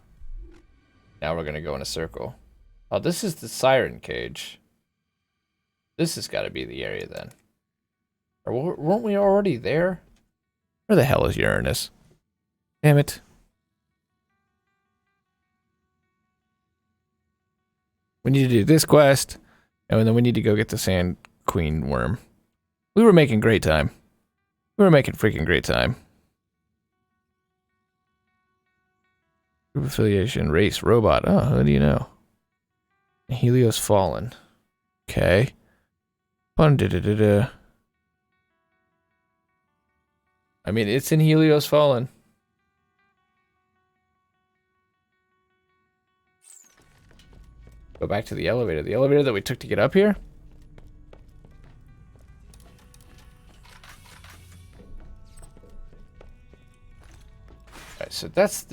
Now we're going to go in a circle. Oh, this is the siren cage. This has got to be the area then. Or weren't we already there? Where the hell is Uranus? Damn it. We need to do this quest. And then we need to go get the Sand Queen worm. We were making great time. We were making freaking great time. Group affiliation, race, robot. Oh, who do you know? Helios Fallen. Okay. I mean, it's in Helios Fallen. Go back to the elevator. The elevator that we took to get up here? Alright, so that's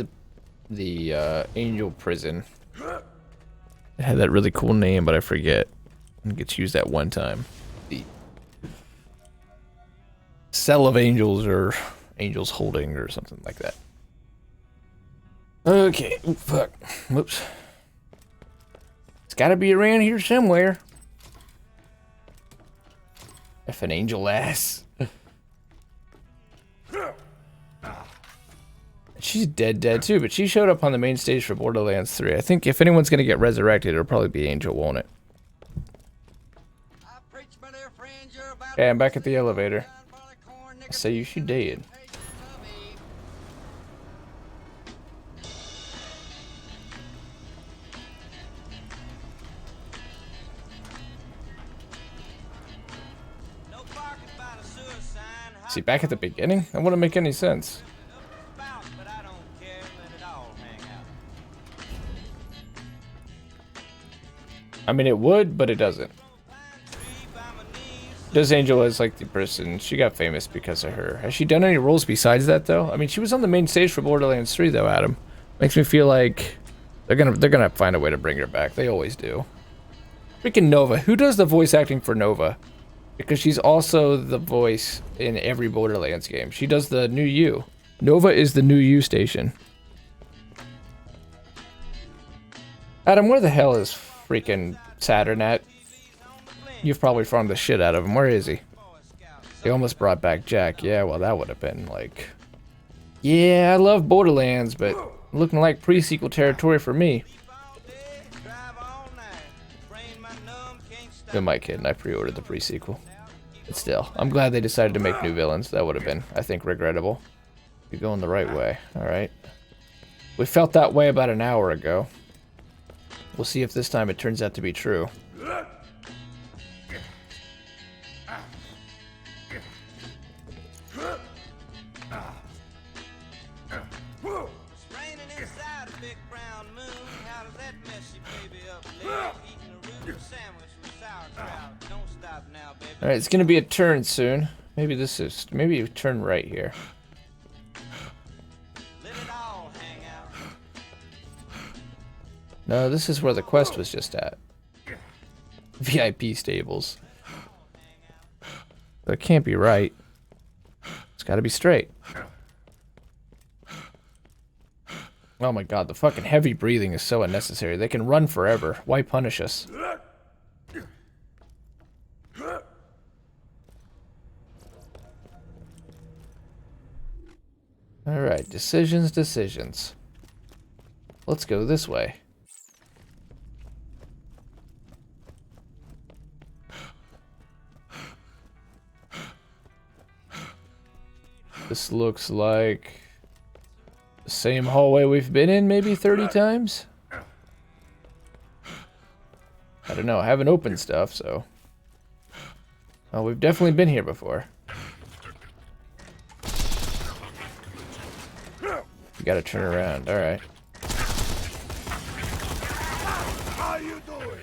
the angel prison. It had that really cool name, but I forget. It gets used at one time. The Cell of Angels or Angels Holding or something like that. Okay. Ooh, fuck. Whoops. It's gotta be around here somewhere. If an angel ass. She's dead too, but she showed up on the main stage for Borderlands 3. I think if anyone's gonna get resurrected, it'll probably be Angel, won't it? Okay, I'm back at the elevator. I say you should dead. See, back at the beginning? That wouldn't make any sense. I mean, it would, but it doesn't. Does Angel is like the person, she got famous because of her. Has she done any roles besides that though? I mean, she was on the main stage for Borderlands 3 though, Adam. Makes me feel like they're gonna find a way to bring her back. They always do. Freaking Nova. Who does the voice acting for Nova? Because she's also the voice in every Borderlands game. She does the new U. Nova is the new U station. Adam, where the hell is freaking Saturn at? You've probably farmed the shit out of him. Where is he? They almost brought back Jack. Yeah, well, that would have been like... Yeah, I love Borderlands, but looking like pre-sequel territory for me. Who am I kidding? I pre-ordered the pre-sequel. But still, I'm glad they decided to make new villains. That would have been, I think, regrettable. You're going the right way. Alright. We felt that way about an hour ago. We'll see if this time it turns out to be true. Alright, it's gonna be a turn soon. Maybe you turn right here. No, this is where the quest was just at. VIP stables. But it can't be right. It's gotta be straight. Oh my god, the fucking heavy breathing is so unnecessary. They can run forever. Why punish us? Alright, decisions. Let's go this way. This looks like the same hallway we've been in maybe 30 times? I don't know, I haven't opened stuff, so... Oh, we've definitely been here before. You gotta turn around, alright. How you doing?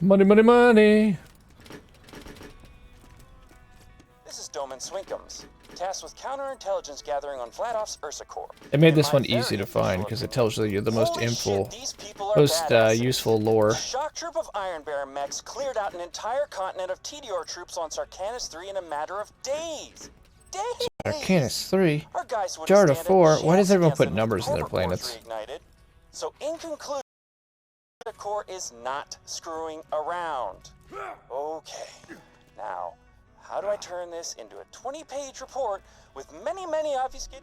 Money. This is Doman Swinkums, tasked with counterintelligence gathering on Vladoff's Ursa Corps. It made this one easy to find because it tells you the most useful lore. A shock troop of Iron Bear mechs cleared out an entire continent of TDR troops on Sarkanis 3 in a matter of days. Sarkanis 3? Our guys wouldn't Jarda stand a 4? Why does chance everyone against put them if numbers in their Cobra Corps planets? reignited. So in conclusion, the Corps is not screwing around. Okay, now, how do I turn this into a 20-page report with many obfuscated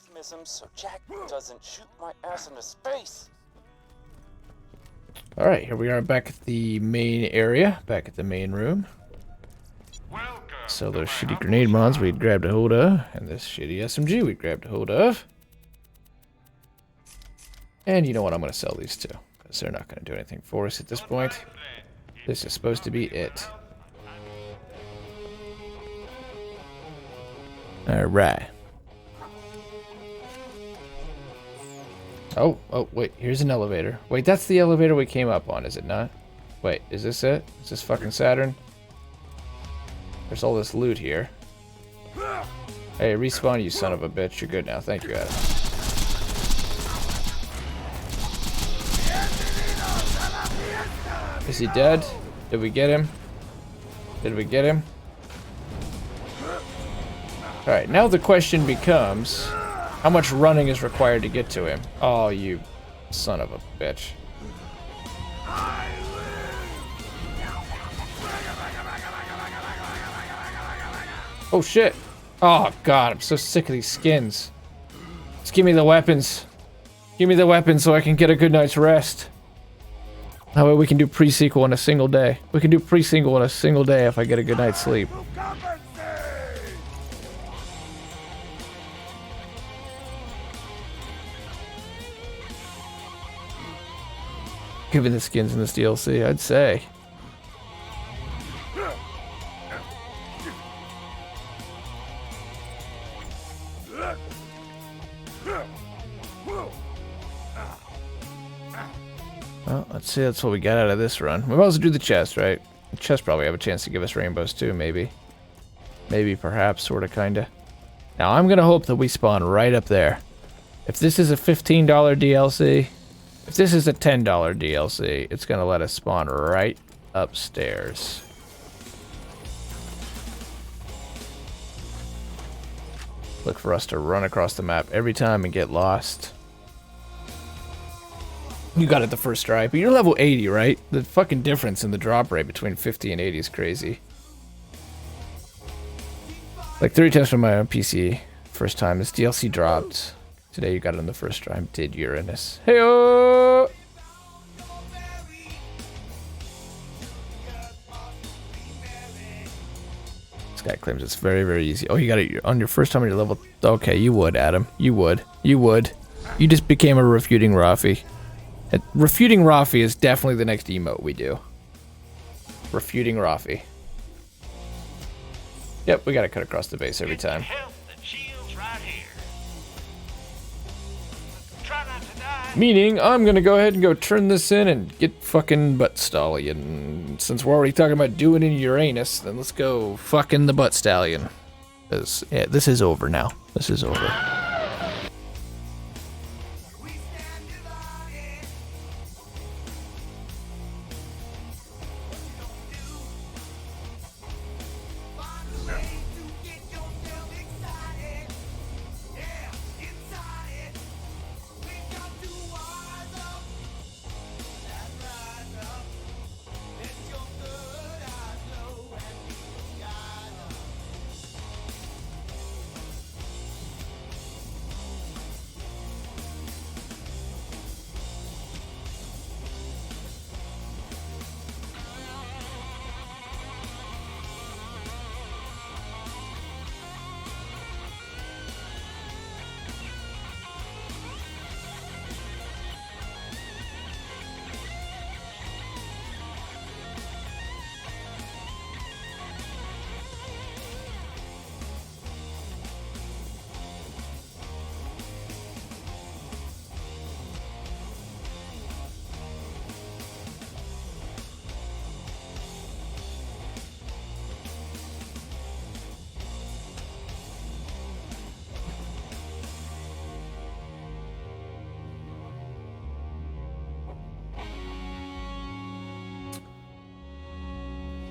euphemisms so Jack doesn't shoot my ass into space? Alright, here we are back at the main area, back at the main room. So those shitty grenade mods we'd grabbed a hold of, and this shitty SMG we grabbed a hold of. And you know what, I'm going to sell these two, because they're not going to do anything for us at this point. This is supposed to be it. Alright. Oh, wait, here's an elevator. Wait, that's the elevator we came up on, is it not? Wait, is this it? Is this fucking Saturn? There's all this loot here. Hey, respawn, you son of a bitch. You're good now. Thank you, Adam. Is he dead? Did we get him? Alright, now the question becomes, how much running is required to get to him? Oh, you son of a bitch. Oh shit. Oh god, I'm so sick of these skins. Just give me the weapons. Give me the weapons so I can get a good night's rest. That way we can do pre-sequel in a single day. We can do pre-sequel in a single day if I get a good night's sleep. Given the skins in this DLC, I'd say. Well, let's see. That's what we got out of this run. We might also do the chest, right? The chest probably have a chance to give us rainbows too, maybe. Maybe, perhaps, sorta, kinda. Now, I'm gonna hope that we spawn right up there. If this is a $15 DLC, if this is a $10 DLC, it's gonna let us spawn right upstairs. Look for us to run across the map every time and get lost. You got it the first try, but you're level 80, right? The fucking difference in the drop rate between 50 and 80 is crazy. Like 30 times from my own PC, first time. This DLC dropped. Today you got it on the first try. Did Uranus. Hey-oh! This guy claims it's very, very easy. Oh, you got it on your first time on your level. Okay, you would, Adam. You would. You would. You just became a refuting Rafi. Refuting Rafi is definitely the next emote we do. Refuting Rafi. Yep, we gotta cut across the base every time. Meaning, I'm gonna go ahead and go turn this in and get fucking butt stallion. Since we're already talking about doing in Uranus, then let's go fucking the butt stallion. Cause, yeah, this is over now. This is over.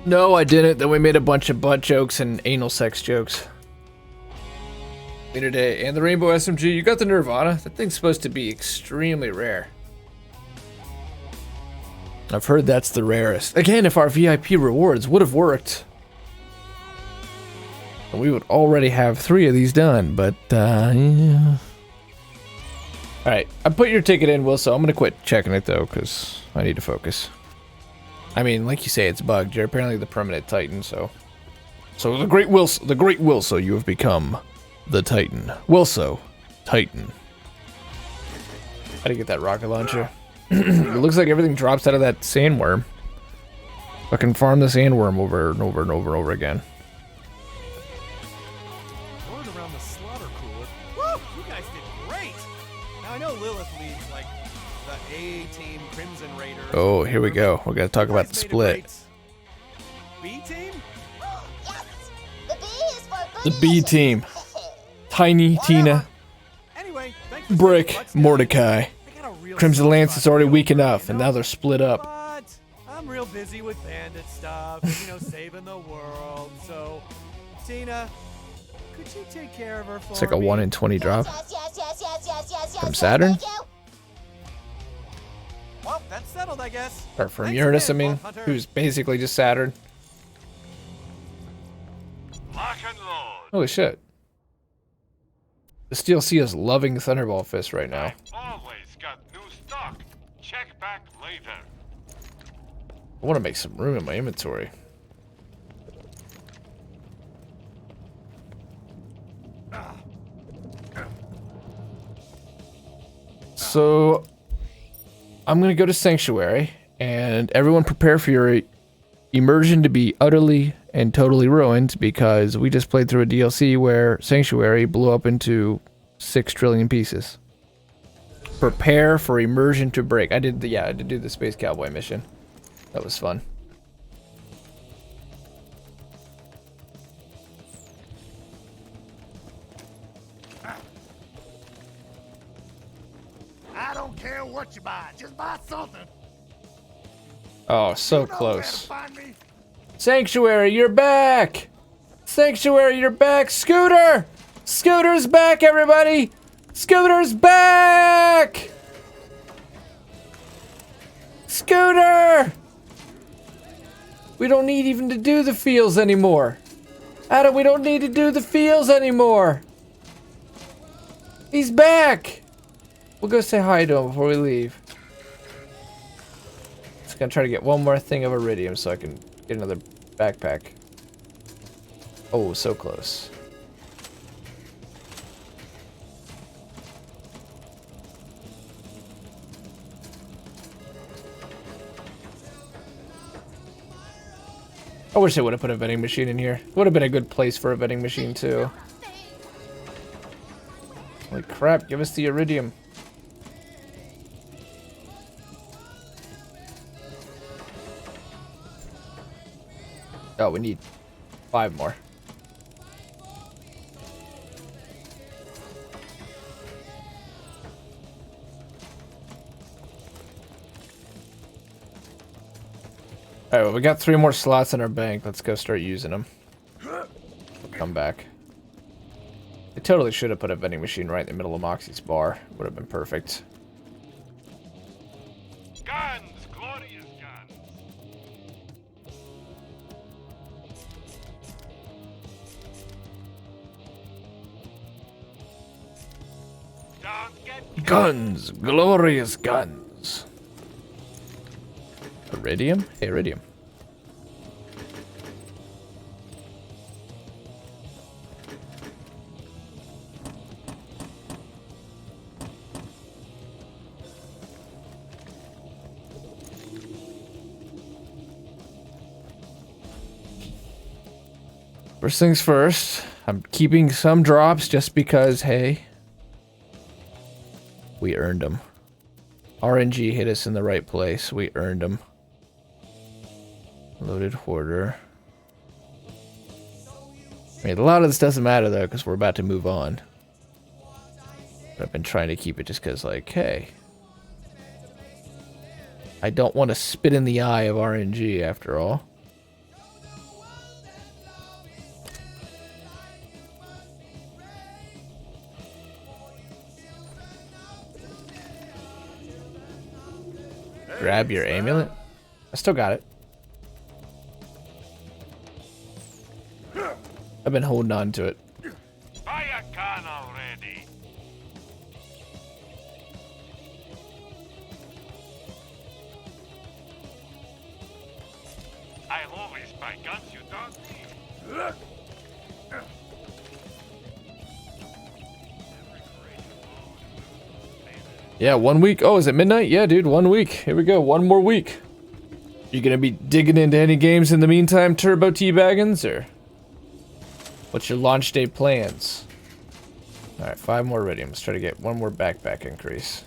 No, I didn't. Then we made a bunch of butt jokes and anal sex jokes. Later day. And the Rainbow SMG. You got the Nirvana? That thing's supposed to be extremely rare. I've heard that's the rarest. Again, if our VIP rewards would have worked, we would already have 3 of these done, but, yeah. Alright, I put your ticket in, Will, so I'm gonna quit checking it, though, because I need to focus. I mean, like you say, it's bugged. You're apparently the permanent Titan, so... So, the Great Wilso, you have become the Titan. Wilso, Titan. How do you get that rocket launcher? It looks like everything drops out of that sandworm. Fucking farm the sandworm over and over and over and over again. Word around the slaughter cooler. Woo! You guys did great! Now I know Lilith leads like the A team Crimson Raider. Oh, here we go. We're gonna talk about the split. B team? Yes! The B is for The B team. Tiny, Tina, Anyway, Brick, Mordecai. Crimson Lance is already weak enough, and now they're split up. But I'm real busy with bandit stuff, you know, saving the world. So, Tina, could you take care of her for me? It's like a 1 in 20 drop. Yes, From Saturn? thank you. Well, that's settled, I guess. Or from Thanks Uranus, I again, mean, Wolf Hunter. who's basically just Saturn. Lock and load. Holy shit. This DLC is loving Thunderball Fist right now. Always got new stock. Check back later. I want to make some room in my inventory. So, I'm going to go to Sanctuary, and everyone prepare for your immersion to be utterly and totally ruined because we just played through a DLC where Sanctuary blew up into 6 trillion pieces. Prepare for immersion to break. I did do the Space Cowboy mission. That was fun. I don't care what you buy. Just buy something. Oh, so You know close. where to find me. Sanctuary, you're back! Sanctuary, you're back! Scooter! Scooter's back, everybody! Scooter's back! Scooter! We don't need even to do the fields anymore. Adam, we don't need to do the fields anymore. He's back! We'll go say hi to him before we leave. Just gonna try to get one more thing of iridium so I can get another backpack. Oh, so close. I wish they would have put a vending machine in here. Would have been a good place for a vending machine too. Holy crap, give us the iridium. Oh, we need 5 more. Alright, well, we got 3 more slots in our bank. Let's go start using them. We'll come back. They totally should have put a vending machine right in the middle of Moxie's bar. Would have been perfect. Guns! Glorious guns! Don't get Guns! Glorious guns! Iridium? Hey, iridium. First things first, I'm keeping some drops just because, hey, we earned them. RNG hit us in the right place. We earned them. Loaded hoarder. I mean, a lot of this doesn't matter though, because we're about to move on. But I've been trying to keep it just because, like, hey, I don't want to spit in the eye of RNG after all. Grab your amulet? I still got it. I've been holding on to it. buy a gun already! I always buy guns you don't need. Yeah, 1 week. Oh, is it midnight? Yeah, dude, 1 week. Here we go, 1 more week. You gonna be digging into any games in the meantime, Turbo T-Baggins, or what's your launch day plans? Alright, 5 more iridium. Let's try to get 1 more backpack increase.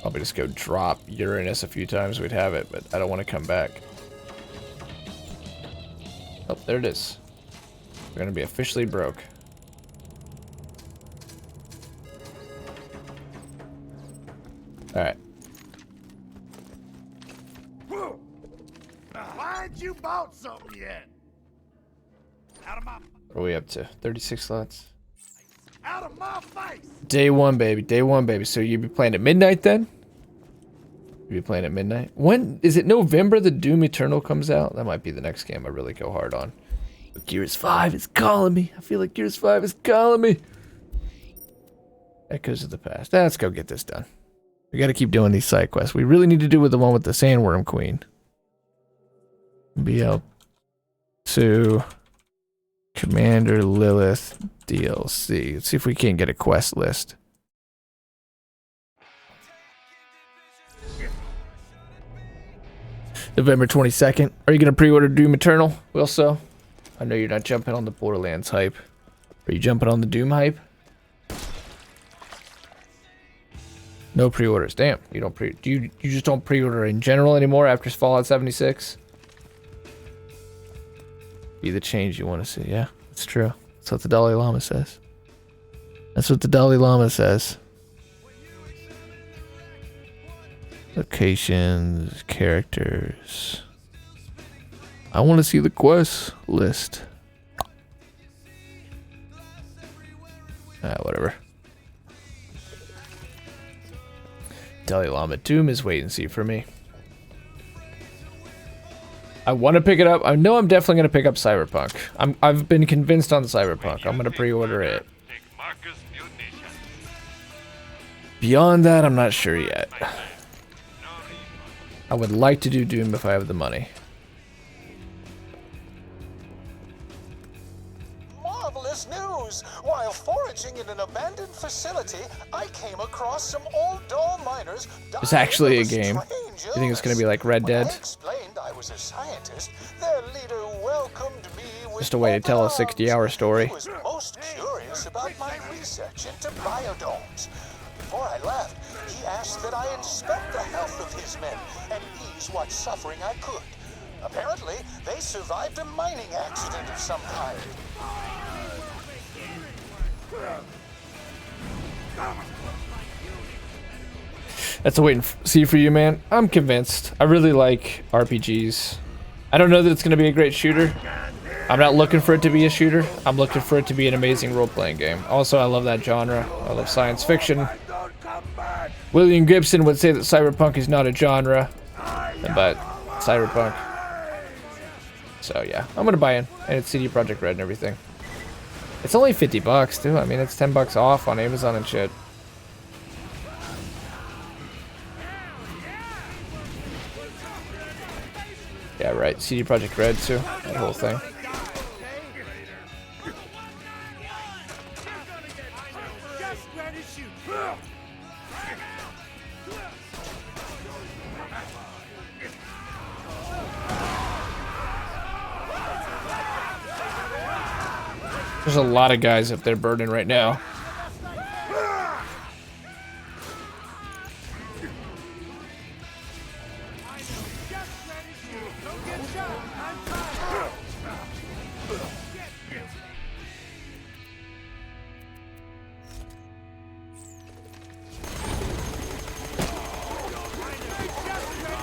Probably just go drop Uranus a few times, we'd have it, but I don't want to come back. Oh, there it is. We're gonna be officially broke. Alright. Why ain't you bought something yet? Out of my What are we up to? 36 slots. out of my face! Day 1, baby. Day 1, baby. So you be playing at midnight then? You be playing at midnight? When is it? November the Doom Eternal comes out? That might be the next game I really go hard on. But Gears 5 is calling me. I feel like Gears 5 is calling me. Echoes of the past. Let's go get this done. We gotta keep doing these side quests. We really need to do with the one with the Sandworm Queen. BL2 Commander Lilith DLC. Let's see if we can't get a quest list. November 22nd. Are you going to pre-order Doom Eternal, Wilso? I know you're not jumping on the Borderlands hype. Are you jumping on the Doom hype? No pre-orders. Damn, you don't you just don't pre-order in general anymore after Fallout 76? Be the change you want to see. Yeah, that's true. That's what the Dalai Lama says. That's what the Dalai Lama says. Locations, characters. I want to see the quest list. Whatever. Dalai Lama. Doom is wait and see for me. I want to pick it up. I know I'm definitely going to pick up Cyberpunk. I've been convinced on Cyberpunk. I'm going to pre-order it. Beyond that, I'm not sure yet. I would like to do Doom if I have the money. Marvelous news! While foraging in an abandoned facility, I came across some old doll miners. It's actually a game. You think it's going to be like Red Dead? When I explained I was a scientist, their leader welcomed me with Just a way to tell a 60-hour story. He was most curious about my research into biodomes. Before I left, he asked that I inspect the health of his men and ease what suffering I could. Apparently, they survived a mining accident of some kind. That's a wait and see for you, man. I'm convinced. I really like RPGs. I don't know that it's going to be a great shooter. I'm not looking for it to be a shooter. I'm looking for it to be an amazing role-playing game. Also, I love that genre. I love science fiction. William Gibson would say that cyberpunk is not a genre, but cyberpunk. So yeah, I'm gonna buy in, and it's CD Projekt Red and everything. It's only $50 too. I mean, it's $10 off on Amazon and shit. Yeah, right. CD Projekt Red too. That whole thing. There's a lot of guys up there burning right now.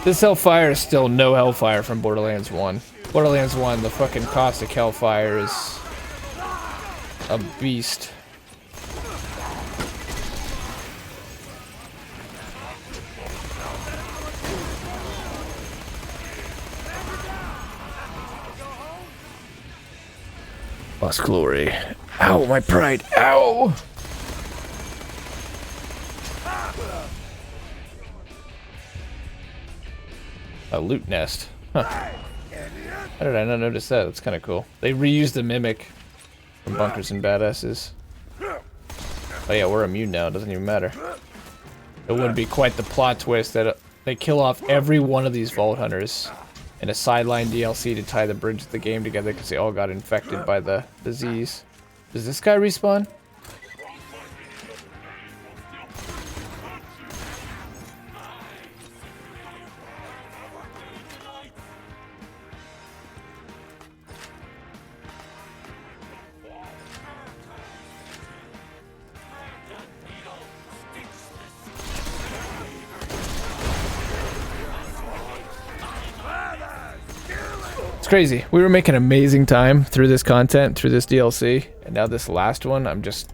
This Hellfire is still no Hellfire from Borderlands 1. Borderlands 1, the fucking caustic Hellfire is a beast. Lost glory. Ow, my pride. Ow! A loot nest. Huh. How did I not notice that? That's kind of cool. They reused the mimic from Bunkers and Badasses. Oh yeah, we're immune now. It doesn't even matter. It would be quite the plot twist that they kill off every one of these Vault Hunters in a sideline DLC to tie the bridge of the game together because they all got infected by the disease. Does this guy respawn? It's crazy. We were making amazing time through this content, through this DLC, and now this last one, I'm just...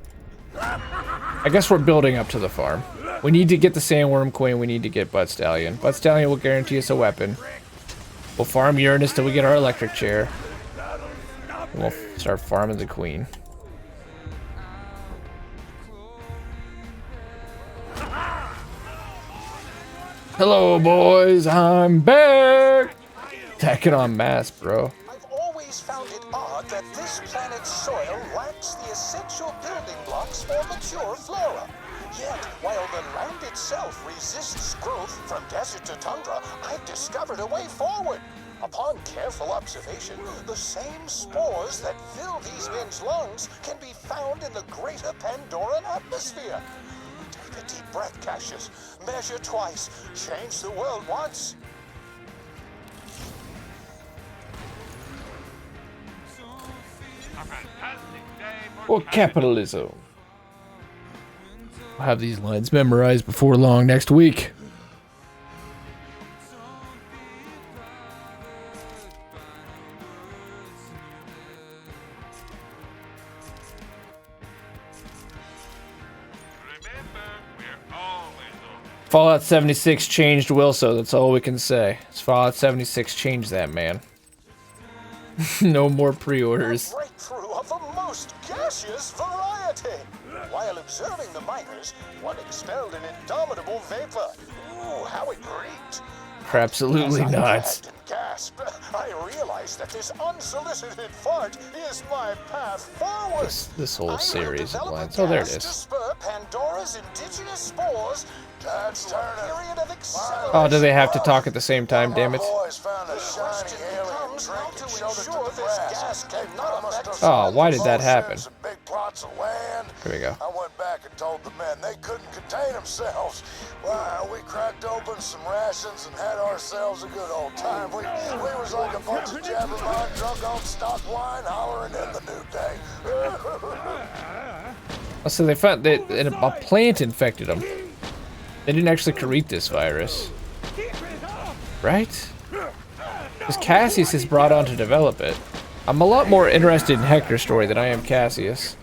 I guess we're building up to the farm. We need to get the Sandworm Queen, we need to get Butt Stallion. Butt Stallion will guarantee us a weapon. We'll farm Uranus till we get our electric chair. And we'll start farming the Queen. Hello, boys, I'm back! Attacking en masse, bro. I've always found it odd that this planet's soil lacks the essential building blocks for mature flora. Yet, while the land itself resists growth from desert to tundra, I've discovered a way forward. Upon careful observation, the same spores that fill these men's lungs can be found in the greater Pandoran atmosphere. Take a deep breath, Cassius. Measure twice. Change the world once. A fantastic day for Or capitalism. I'll have these lines memorized before long next week. Remember, we're always open. Fallout 76 changed Wilso, that's all we can say. It's Fallout 76 changed that man. No more pre-orders. A breakthrough of the most gaseous variety. While observing the miners, one expelled an indomitable vapor. Ooh, how it reeked. Absolutely As I not. gagged and gasped, I realized that this unsolicited fart is my path forward. This whole I will series of develop a lines. Oh, there it gas to is. spur Pandora's indigenous spores Tide's to a turning. period of acceleration. Oh, do they have to talk at the same time, damn it? Boys found a The question shiny alien becomes how drink to and showed it to ensure the this press. gas They cannot promised affect us Oh, why did that motions happen? and big plots of land. Here we go. I went back and told the men they couldn't contain themselves. Well, we cracked open some rations and had ourselves a good old time. We was like a bunch of jabbermon drunk on stock wine hollering in the new day. Oh, so they found that a plant infected them. They didn't actually create this virus. Right? Because Cassius is brought on to develop it. I'm a lot more interested in Hector's story than I am Cassius.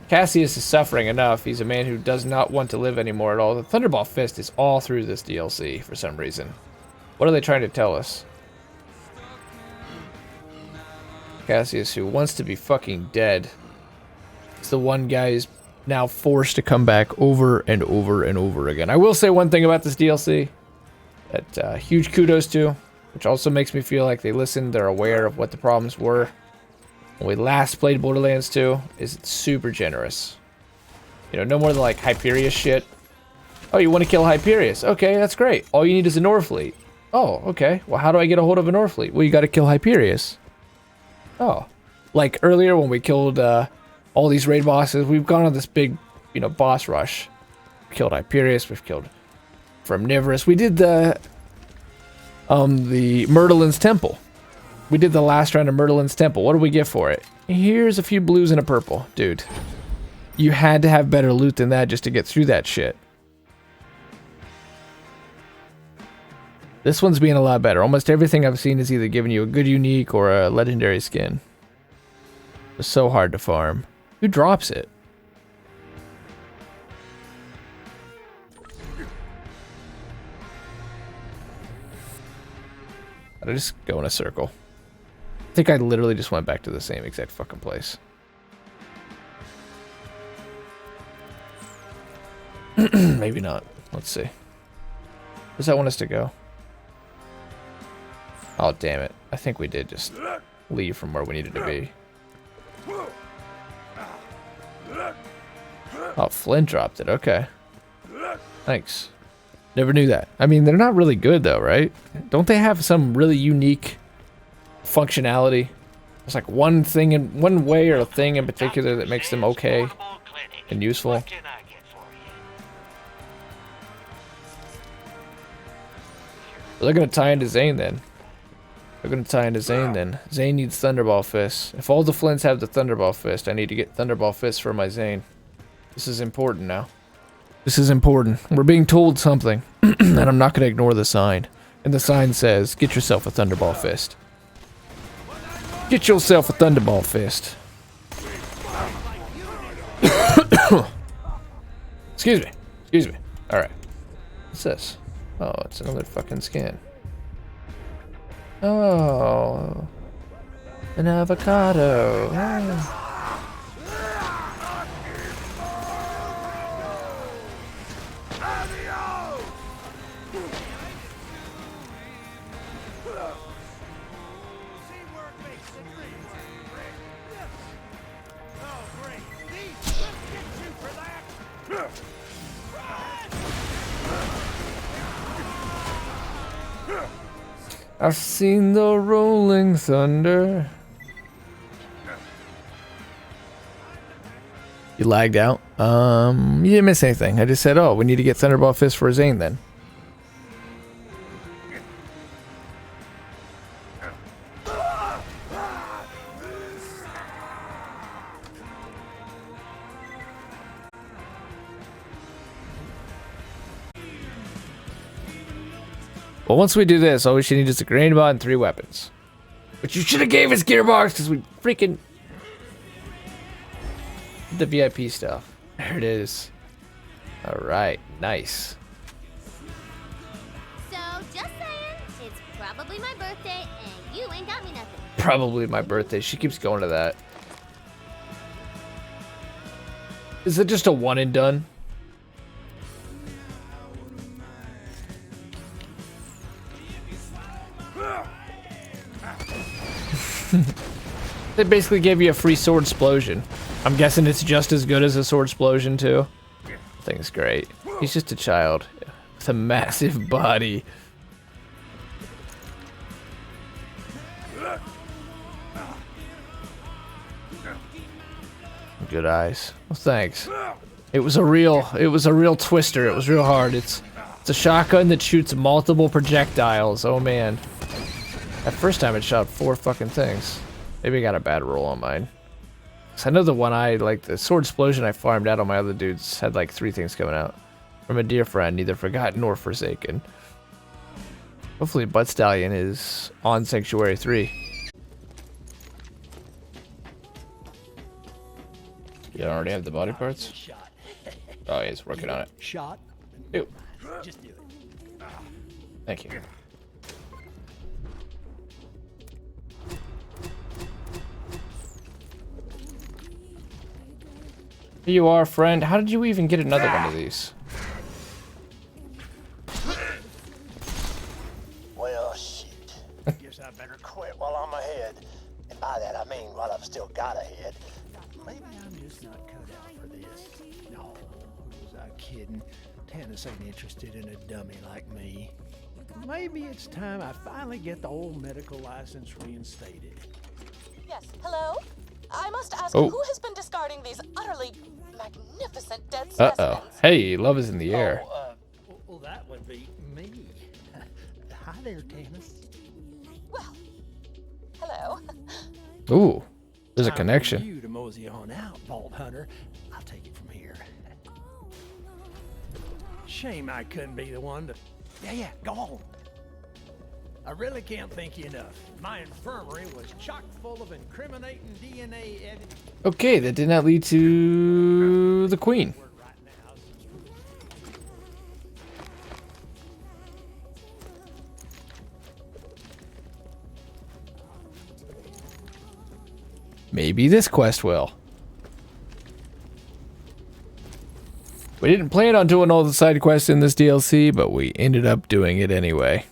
Cassius is suffering enough. He's a man who does not want to live anymore at all. The Thunderball Fist is all through this DLC for some reason. What are they trying to tell us? Cassius, who wants to be fucking dead, is the one guy who's now forced to come back over and over and over again. I will say one thing about this DLC that huge kudos to, which also makes me feel like they listened, they're aware of what the problems were when we last played Borderlands 2, is it's super generous. You know, no more than like Hyperius shit. Oh, you want to kill Hyperius? Okay, that's great. All you need is a Norfleet. Oh, okay. Well, how do I get a hold of a Norfleet? Well, you got to kill Hyperius. Oh, like earlier when we killed all these raid bosses, we've gone on this big, you know, boss rush. We killed Hyperius, we've killed Fromnivorous. We did the Myrtleyn's Temple. We did the last round of Myrtleyn's Temple. What do we get for it? Here's a few blues and a purple. Dude, you had to have better loot than that just to get through that shit. This one's being a lot better. Almost everything I've seen is either giving you a good unique or a legendary skin. It's so hard to farm. Who drops it? I just go in a circle. I think I literally just went back to the same exact fucking place. Maybe not. Let's see. Does that want us to go? Oh, damn it. I think we did just leave from where we needed to be. Oh, Flint dropped it. Okay. Thanks. Never knew that. I mean, they're not really good, though, right? Don't they have some really unique functionality? There's like one thing in one way or a thing in particular that makes them okay and useful. What can I get for you? They're gonna tie into Zane then. They're gonna tie into Zane then. Zane needs Thunderball Fist. If all the Flints have the Thunderball Fist, I need to get Thunderball Fist for my Zane. This is important now. This is important. We're being told something, and I'm not gonna ignore the sign. And the sign says, "Get yourself a Thunderball Fist." Get yourself a Thunderball Fist. Excuse me. Excuse me. All right. What's this? Oh, it's another fucking skin. Oh, an avocado. Oh. Teamwork makes the dream work, Rick. Oh, great. These, let's get you for that. I've seen the rolling thunder. You lagged out. You didn't miss anything. I just said, oh, we need to get Thunderball Fist for Zane then. Well, once we do this, all we should need is a grenade bot and 3 weapons. Which you should have gave us, Gearbox, because we freaking... the VIP stuff. There it is. Alright, nice. So, just saying, it's probably my birthday and you ain't got me nothing. Probably my birthday. She keeps going to that. Is it just a one and done? They basically gave you a free sword explosion. I'm guessing it's just as good as a sword explosion too. I think it's great. He's just a child with a massive body. Good eyes. Well, thanks. It was a real twister. It was real hard. It's a shotgun that shoots multiple projectiles. Oh man. That first time it shot 4 fucking things. Maybe I got a bad roll on mine. Cause I know the one the sword explosion I farmed out on my other dudes had like 3 things coming out. From a dear friend, neither forgotten nor forsaken. Hopefully Butt Stallion is on Sanctuary 3. You don't already have the body parts? Oh, he's working on it. Shot. Ew. Just do it. Thank you. Here you are, friend. How did you even get another one of these? Well, shit. Guess I better quit while I'm ahead. And by that I mean while I've still got a head. Maybe I'm just not cut out for this. No, who was I kidding? Tannis ain't interested in a dummy like me. Maybe it's time I finally get the old medical license reinstated. Yes, hello? I must ask, Oh. who has been discarding these utterly magnificent dead Uh-oh. specimens? Hey, love is in the air. Well, that would be me. Hi there, Tannis. Well, hello. Ooh, there's a Time for connection. you to mosey on out, Vault Hunter. I'll take it from here. Shame I couldn't be the one to... Yeah, go on. I really can't thank you enough. My infirmary was chock full of incriminating DNA evidence. Okay, that did not lead to the queen. Right now, Maybe this quest will. We didn't plan on doing all the side quests in this DLC, but we ended up doing it anyway.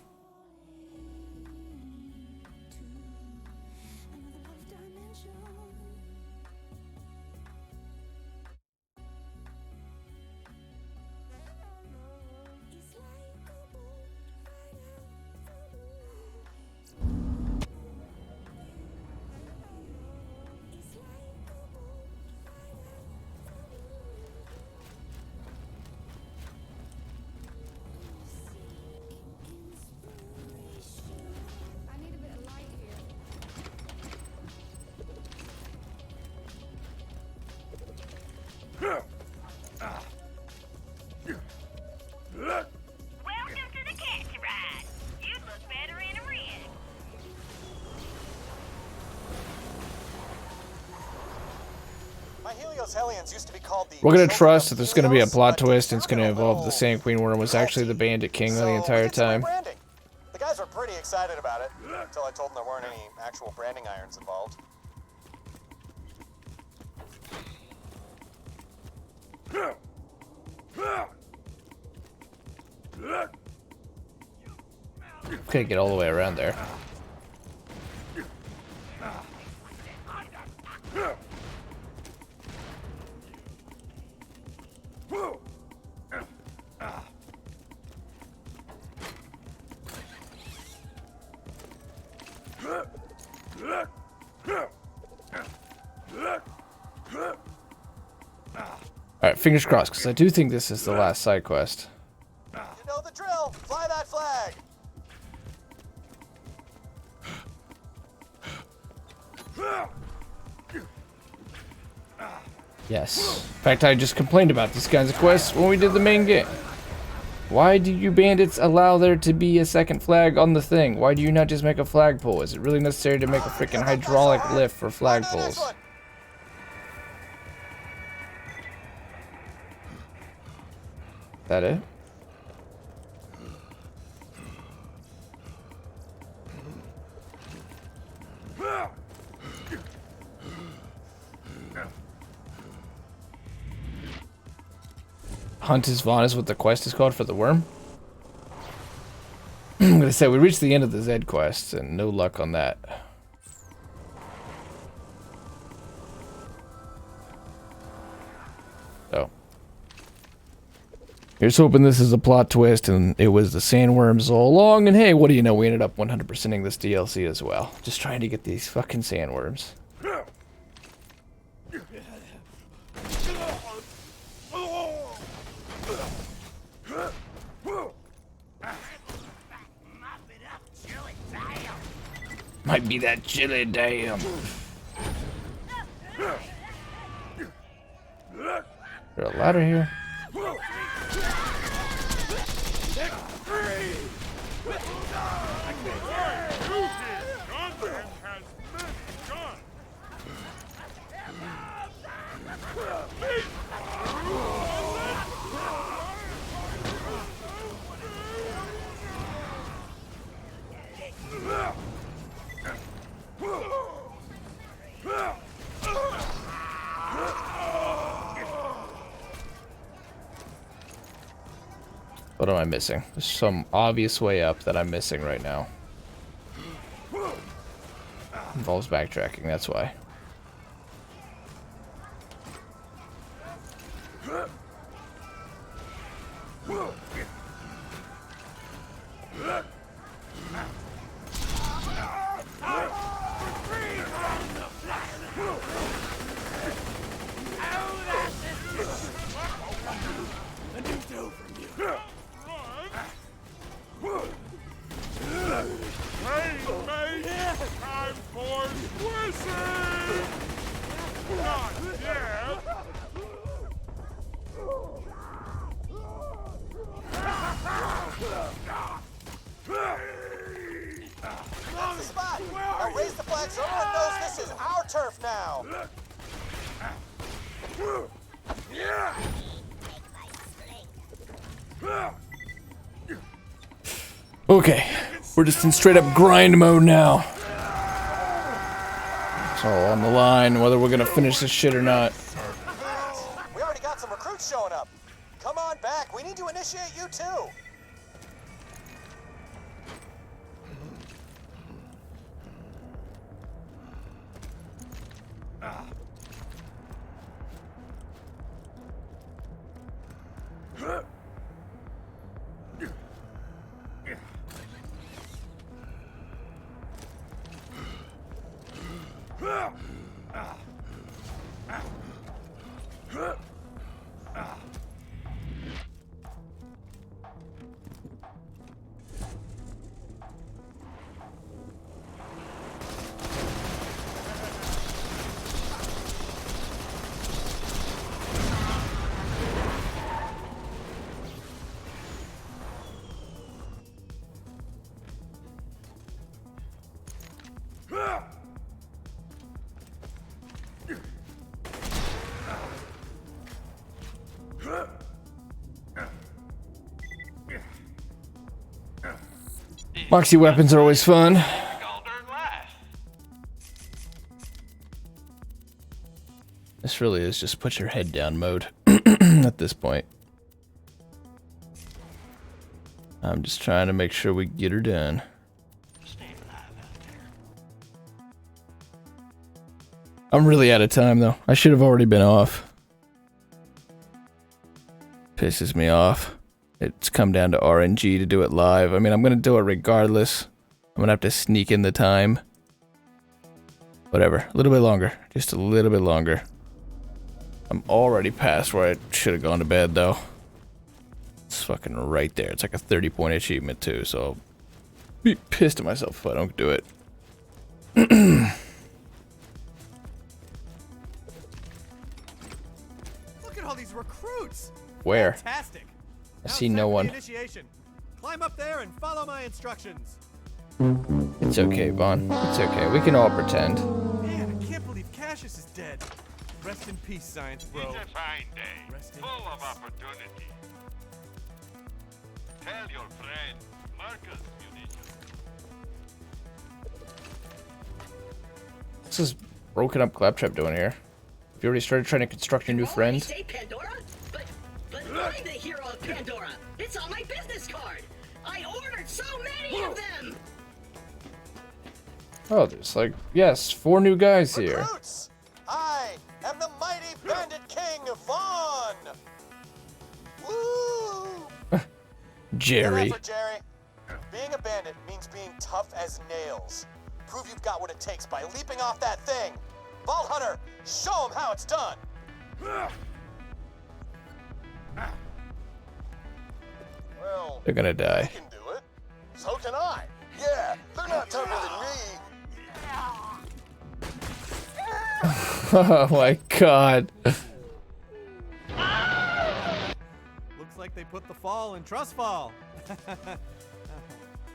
Welcome to the Catchy Ride. You look better in a rig. My Helios Hellions used to be called the... We're gonna Children trust of that there's gonna be a Helios, plot but twist and it's gonna turned a involve the little Sand Queen Worm was actually the Bandit King the So entire we did some time. rebranding. The guys were pretty excited about it until I told them there weren't any actual branding irons involved. Couldn't get all the way around there. Alright, fingers crossed, because I do think this is the last side quest. You know the drill. Fly that flag. Yes. In fact, I just complained about these kinds of quests when we did the main game. Why do you bandits allow there to be a second flag on the thing? Why do you not just make a flagpole? Is it really necessary to make a freaking hydraulic lift for flagpoles? Is that it? Hunt is Vaughn is what the quest is called for the worm. I'm gonna say we reached the end of the Zed quest and no luck on that. So here's hoping this is a plot twist and it was the sandworms all along, and hey, what do you know, we ended up 100%ing this DLC as well. Just trying to get these fucking sandworms. Might be that chili, damn. Is there a ladder here? What am I missing? There's some obvious way up that I'm missing right now. Involves backtracking, that's why. That's the spot. Now raise the flag so everyone knows this is our turf now. Okay, we're just in straight up grind mode now. It's all on the line, whether we're gonna finish this shit or not. We already got some recruits showing up. Come on back. We need to initiate you too. Moxie weapons are always fun. This really is just put your head down mode at this point. I'm just trying to make sure we get her done. I'm really out of time though. I should have already been off. Pisses me off. It's come down to RNG to do it live. I mean, I'm gonna do it regardless. I'm gonna have to sneak in the time. Whatever. A little bit longer. Just a little bit longer. I'm already past where I should have gone to bed, though. It's fucking right there. It's like a 30-point achievement, too, so I'll be pissed at myself if I don't do it. Look at all these recruits! Where? Fantastic. I see no one. Initiation. Climb up there and follow my instructions. It's okay, Vaughn. It's okay. We can all pretend. Man, I can't believe Cassius is dead. Rest in peace, Science Bro. It's a fine day, Rest in full of peace. opportunity. Tell your friend, Marcus Munition. What's this broken up Claptrap doing here? Have you already started trying to construct your new friend? Say Pandora? But I'm the hero of Pandora. It's on my business card. I ordered so many of them. Oh, there's like, yes, 4 new guys here. Recruits! I am the mighty bandit king, Vaughn! Woo! Jerry. Good effort, Jerry. Being a bandit means being tough as nails. Prove you've got what it takes by leaping off that thing. Vault Hunter, show them how it's done. Well, They're gonna die. you can do it. So can I. Yeah, they're not tougher than me. Oh my god. Looks like they put the fall in Trust Fall.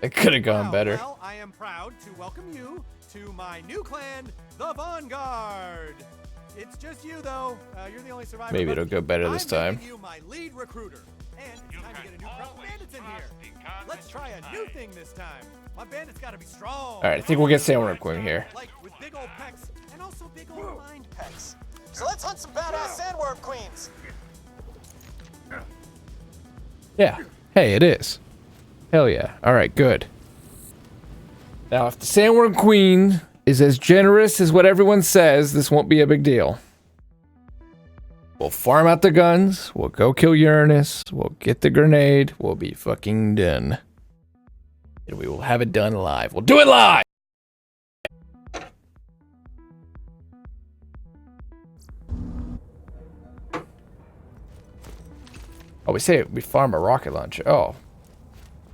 It could have gone better. Well, I am proud to welcome you to my new clan, the Vanguard. It's just you, though. You're the only survivor. Maybe but it'll go better this I'm time. making you my lead recruiter. And it's You time to can get a new crop of always bandits in trust here. the gun Let's that try you a new find. thing this time. My bandits gotta be strong. Alright, I think we'll get Sandworm Queen here. Like with big old pecs and also big old mind pecs. So let's hunt some badass sandworm queens. Yeah. Hey, it is. Hell yeah. Alright, good. Now, if the Sandworm Queen is as generous as what everyone says, this won't be a big deal. We'll farm out the guns, we'll go kill Uranus, we'll get the grenade, we'll be fucking done. And we will have it done live. We'll do it live! Oh, we say we farm a rocket launcher. Oh.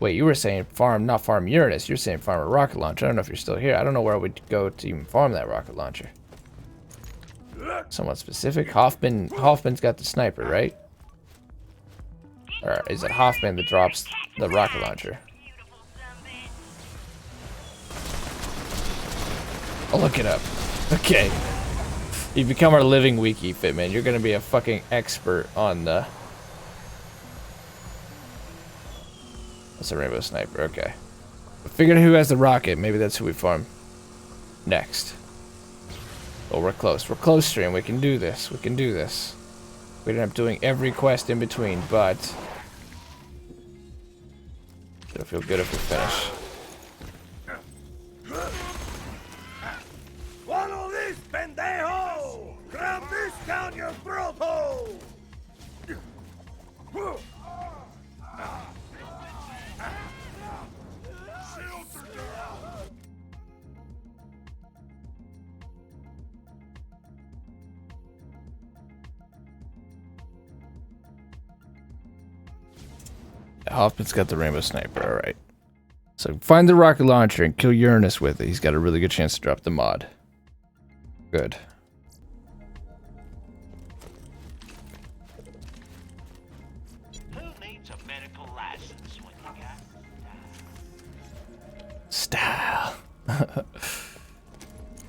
Wait, you were saying farm, not farm Uranus. You're saying farm a rocket launcher. I don't know if you're still here. I don't know where we'd go to even farm that rocket launcher. Somewhat specific. Hoffman's got the sniper, right? Or is it Hoffman that drops the rocket launcher? I'll look it up. Okay. You become our living wiki, Fitman. You're gonna be a fucking expert on the... That's a rainbow sniper, okay. We figured out who has the rocket. Maybe that's who we farm next. Oh, we're close. We're close, stream. We can do this. We can do this. We end up doing every quest in between, but... It'll feel good if we finish. Swallow this, pendejo! Grab this down your throat hole! Hoffman's got the rainbow sniper, alright. So find the rocket launcher and kill Uranus with it. He's got a really good chance to drop the mod. Good. Who needs a medical license when you got Style.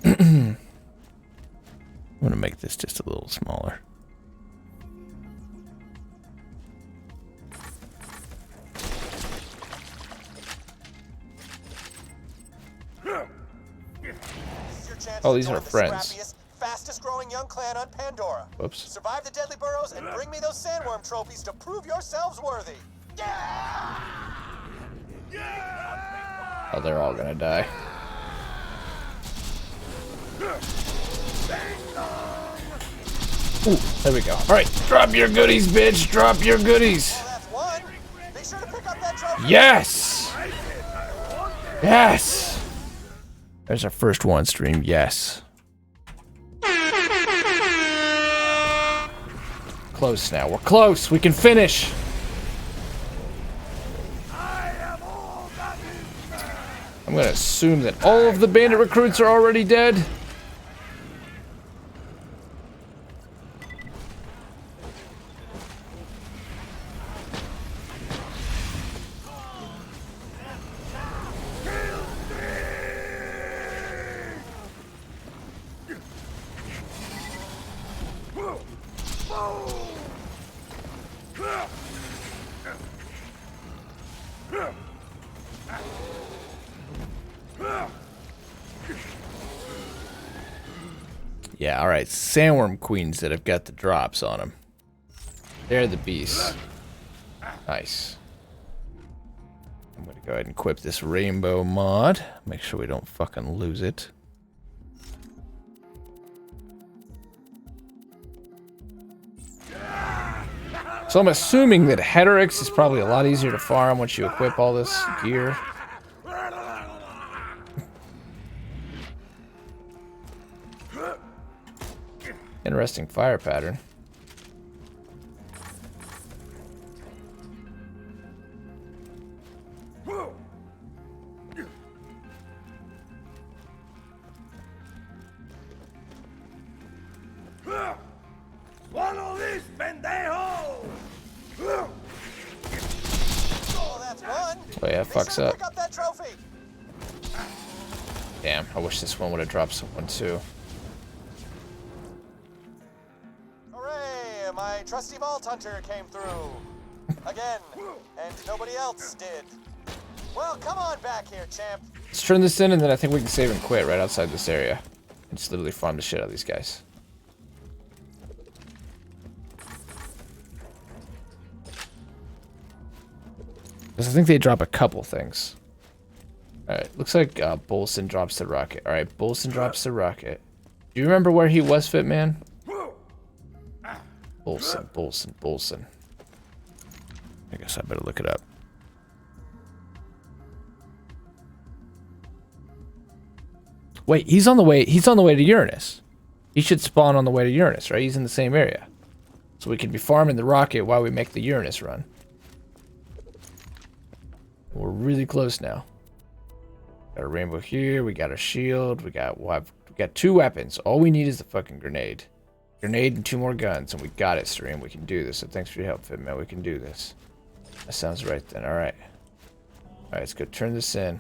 I'm gonna make this just a little smaller. Oh, these are friends. Fastest growing young clan on Pandora. Whoops. Survive the deadly burrows and bring me those sandworm trophies to prove yourselves worthy. Oh, they're all gonna die. Ooh, there we go. Alright, drop your goodies, bitch. Drop your goodies. That's one. Be sure to pick up that trophy. Yes! Yes! There's our first one stream. Yes. close now. We're close. We can finish. I'm gonna assume that all of the bandit recruits are already dead. Yeah, alright. Sandworm queens that have got the drops on them. They're the beasts. Nice. I'm gonna go ahead and equip this rainbow mod. Make sure we don't fucking lose it. So I'm assuming that Heterix is probably a lot easier to farm once you equip all this gear. Interesting fire pattern. Swallow this, pendejo! Oh, that's one. Oh yeah, fucks up. Pick up that trophy. Damn, I wish this one would have dropped someone too. Hooray! My trusty vault hunter came through. Again. And nobody else did. Well, come on back here, champ. Let's turn this in and then I think we can save and quit right outside this area. And just literally farm the shit out of these guys. Because I think they drop a couple things. Alright, looks like Bolson drops the rocket. Alright, Bolson drops the rocket. Do you remember where he was, Fitman? Bolson. I guess I better look it up. Wait, he's on the way to Uranus. He should spawn on the way to Uranus, right? He's in the same area. So we can be farming the rocket while we make the Uranus run. We're really close now. Got a rainbow here, we got a shield, we got 2 weapons. All we need is the fucking grenade. Grenade and 2 more guns, and we got it, Stream. We can do this. So thanks for your help, Fitman. We can do this. That sounds right then. Alright. Alright, let's go turn this in.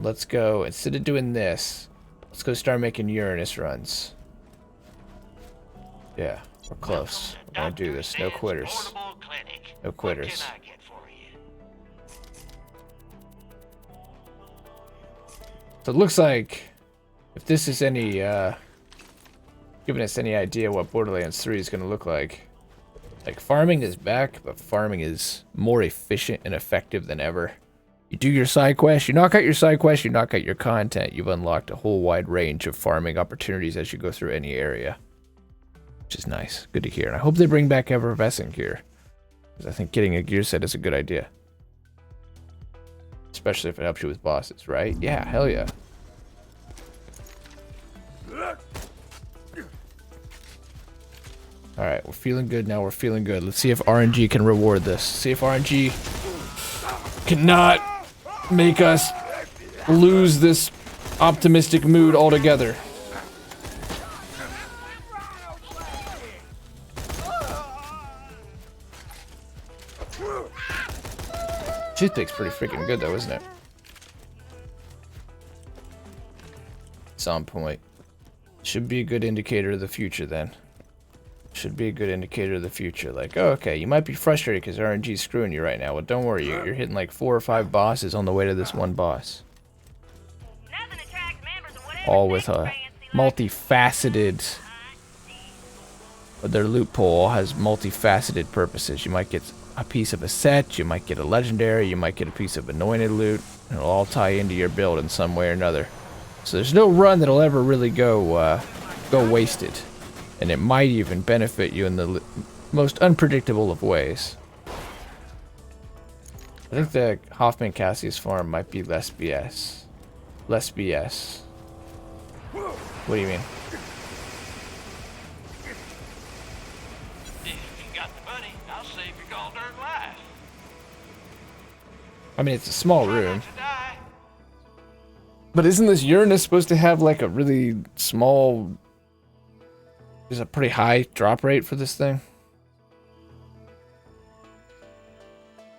Let's go, instead of doing this, let's go start making Uranus runs. Yeah, we're close. We're gonna do this. No quitters. No quitters. So it looks like, if this is any, giving us any idea what Borderlands 3 is going to look like farming is back, but farming is more efficient and effective than ever. You do your side quest, you knock out your side quest, you knock out your content, you've unlocked a whole wide range of farming opportunities as you go through any area. Which is nice. Good to hear. And I hope they bring back effervescent gear. Because I think getting a gear set is a good idea. Especially if it helps you with bosses, right? Yeah, hell yeah. Alright, we're feeling good now. We're feeling good. Let's see if RNG can reward this. See if RNG cannot make us lose this optimistic mood altogether. Toothpick's pretty freaking good though, isn't it? It's on point. Should be a good indicator of the future then. Should be a good indicator of the future. Like, oh, okay, you might be frustrated because RNG's screwing you right now. Well, don't worry, you're hitting like 4 or 5 bosses on the way to this one boss. All with a multifaceted... Their loot pool has multifaceted purposes. You might get a piece of a set, you might get a legendary, you might get a piece of anointed loot, and it'll all tie into your build in some way or another. So there's no run that'll ever really go wasted, and it might even benefit you in the most unpredictable of ways. I think the Hoffman Cassius farm might be less BS. Less BS. What do you mean? I mean, it's a small room. But isn't this Uranus supposed to have like a really small... There's a pretty high drop rate for this thing?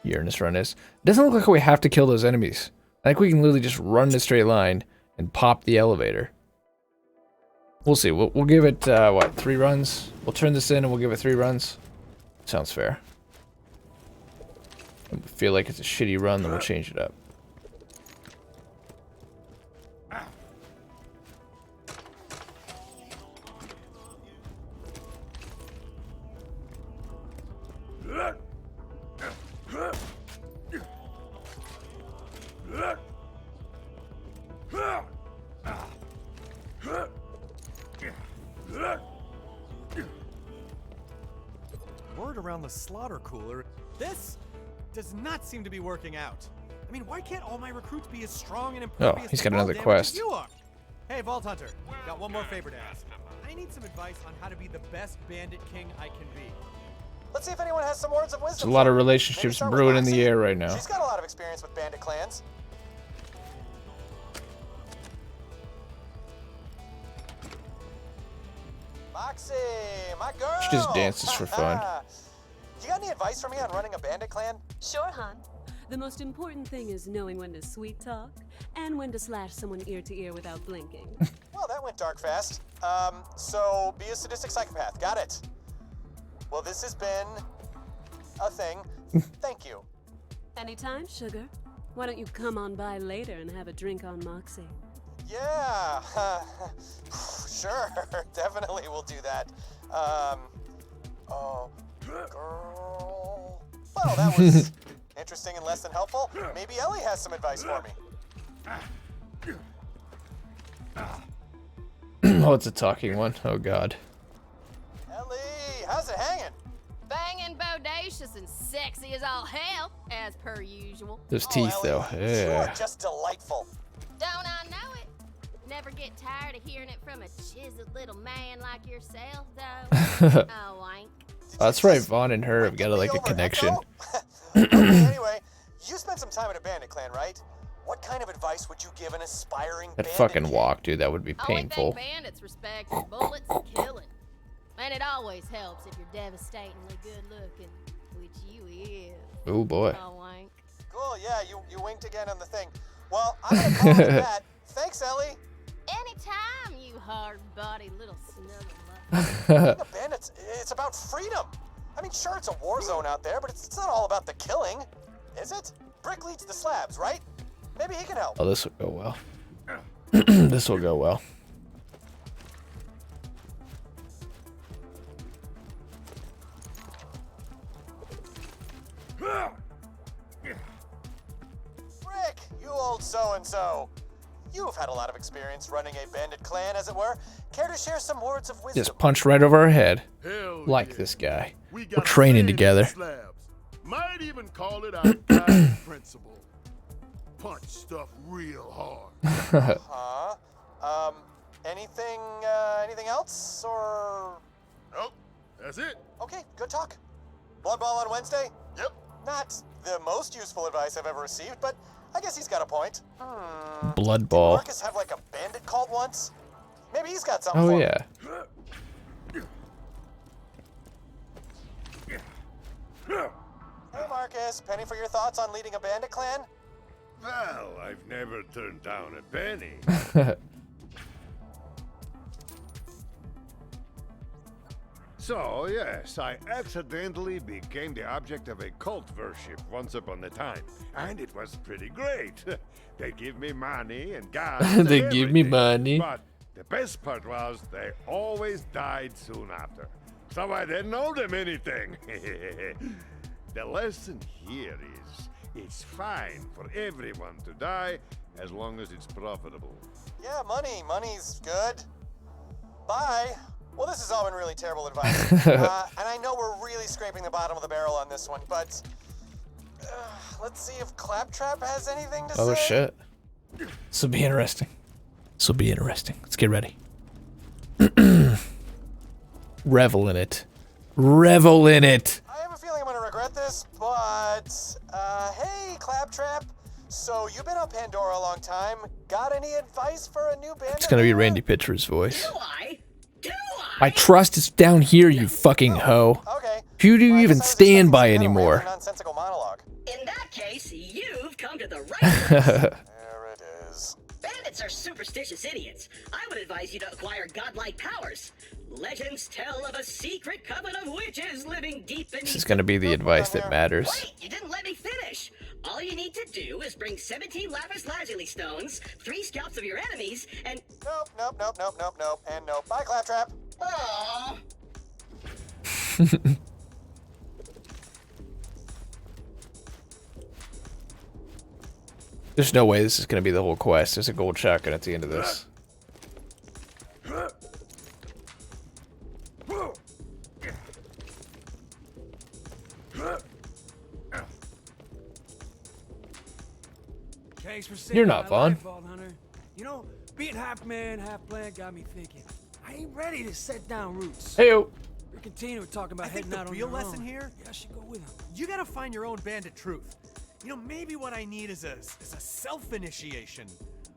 Uranus run is. Doesn't look like we have to kill those enemies. I think we can literally just run in a straight line and pop the elevator. We'll see. We'll give it, what, 3 runs? We'll turn this in and we'll give it 3 runs. Sounds fair. If we feel like it's a shitty run, then we'll change it up. Word around the slaughter cooler. This does not seem to be working out. I mean, why can't all my recruits be as strong and impervious he's to got fall another damage quest. as you are? Hey, Vault Hunter, got one more favor to ask. I need some advice on how to be the best bandit king I can be. Let's see if anyone has some words of wisdom. There's a lot of relationships brewing in the air right now. She's got a lot of experience with bandit clans. Moxie, my girl. She just dances for fun. You got any advice for me on running a bandit clan? Sure, hon. The most important thing is knowing when to sweet talk and when to slash someone ear to ear without blinking. Well, that went dark fast. So be a sadistic psychopath. Got it. Well, this has been a thing. Thank you. Anytime, sugar. Why don't you come on by later and have a drink on Moxie? Yeah. Sure. Definitely we'll do that. Oh, girl. Well, that was interesting and less than helpful. Maybe Ellie has some advice for me. Oh, it's a talking one. Oh, God. Ellie, how's it hanging? Banging, bodacious, and sexy as all hell, as per usual. Those teeth, though. You Yeah. are just delightful. Don't I know it? Never get tired of hearing it from a chiseled little man like yourself, though. Oh, wank. That's right. Vaughn and her have got like a connection. Anyway, you spent some time in a bandit clan, right? What kind of advice would you give an aspiring That bandit fucking kid? walk, dude. That would be Only painful. thing bandits respect is bullets and killing. And it always helps if you're devastatingly good looking, which you is. Oh, boy. Oh, wank. Cool, yeah, you winked again on the thing. Well, I'm gonna call it that. Thanks, Ellie. Anytime, you hard-bodied little snuggle. The bandits, it's about freedom. I mean, sure, it's a war zone out there, but it's not all about the killing, is it? Brick leads the slabs, right? Maybe he can help. Oh, this will go well. This will go well. Rick, you old so-and-so. You've had a lot of experience running a bandit clan, as it were. Care to share some words of wisdom? Just punched right over our head. Hell Like yeah. this guy. We We're got a training saying in together. slabs. Might even call it our guiding principle. Punch stuff real hard. Anything else, or? Nope, that's it. Okay, good talk. Blood ball on Wednesday? Yep. Not the most useful advice I've ever received, but I guess he's got a point. Blood ball. Marcus have like a bandit cult once? Maybe he's got something Oh, for me. yeah. Hey Marcus, penny for your thoughts on leading a bandit clan? Well, I've never turned down a penny. So, yes, I accidentally became the object of a cult worship once upon a time, and it was pretty great. They give me money and guns. They and give me everything. money. But the best part was they always died soon after, so I didn't owe them anything. The lesson here is it's fine for everyone to die as long as it's profitable. Yeah, money's good. Bye. Well, this has all been really terrible advice. And I know we're really scraping the bottom of the barrel on this one, but let's see if Claptrap has anything to say. Oh, shit. This will be interesting. This will be interesting. Let's get ready. Revel in it. Revel in it. I have a feeling I'm gonna regret this, but hey, Claptrap? So you've been on Pandora a long time. Got any advice for a new bandit? It's gonna be Randy Pitchford's voice. Do I? My trust is down here, you fucking hoe. Okay. Who do you Well, I even guess I was stand expecting by some kind of anymore? random nonsensical monologue. In that case, you've come to the right place. There it is. Bandits are superstitious idiots. I would advise you to acquire godlike powers. Legends tell of a secret coven of witches living deep beneath. This is gonna be the advice that matters. Wait, you didn't let me finish. All you need to do is bring 17 lapis lazuli stones, 3 scalps of your enemies, and Nope. And nope. Bye, Claptrap. oh, There's no way this is gonna be the whole quest. There's a gold shotgun at the end of this. Thanks for saving You're not my Vaughn. life, Vault Hunter. You know, being half man, half plant got me thinking. I ain't ready to set down roots. Heyo. Rick and Tina were talking about I think heading the out on real their lesson own. here, Yeah, I should go with them. you gotta find your own bandit truth. You know, maybe what I need is a self-initiation,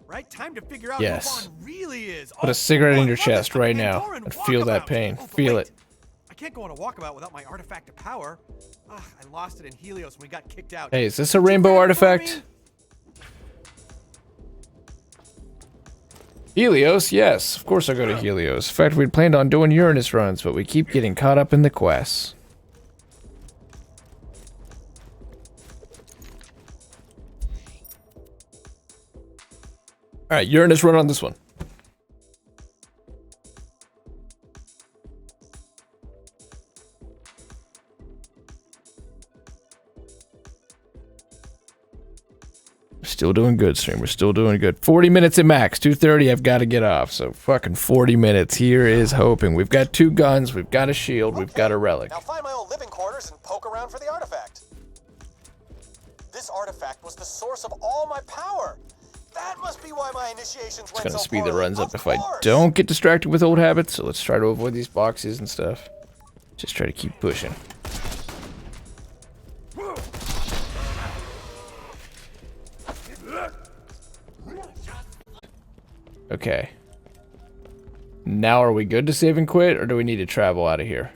right? Time to figure out Yes. who Vaughn really is. Put Oh, a cigarette in I your love chest this, a right now Pandoran and feel that walkabout. pain. Oh, but Feel wait. it. I can't go on a walkabout without my artifact of power. I lost it in Helios when we got kicked out. Hey, is this a Did you rainbow grab it for artifact? me? Helios, yes. Of course I'll go to Helios. In fact, we'd planned on doing Uranus runs, but we keep getting caught up in the quests. Alright, Uranus run on this one. Still doing good, stream. We're still doing good. 40 minutes at max. 2:30, I've got to get off. So fucking 40 minutes. Here is hoping. We've got 2 guns. We've got a shield. We've got a relic. Now find my old living quarters and poke around for the artifact. This artifact was the source of all my power. That must be why my initiations It's went gonna so speed the poorly. runs up Of if I course. don't get distracted with old habits. So let's try to avoid these boxes and stuff. Just try to keep pushing. Okay. Now are we good to save and quit, or do we need to travel out of here?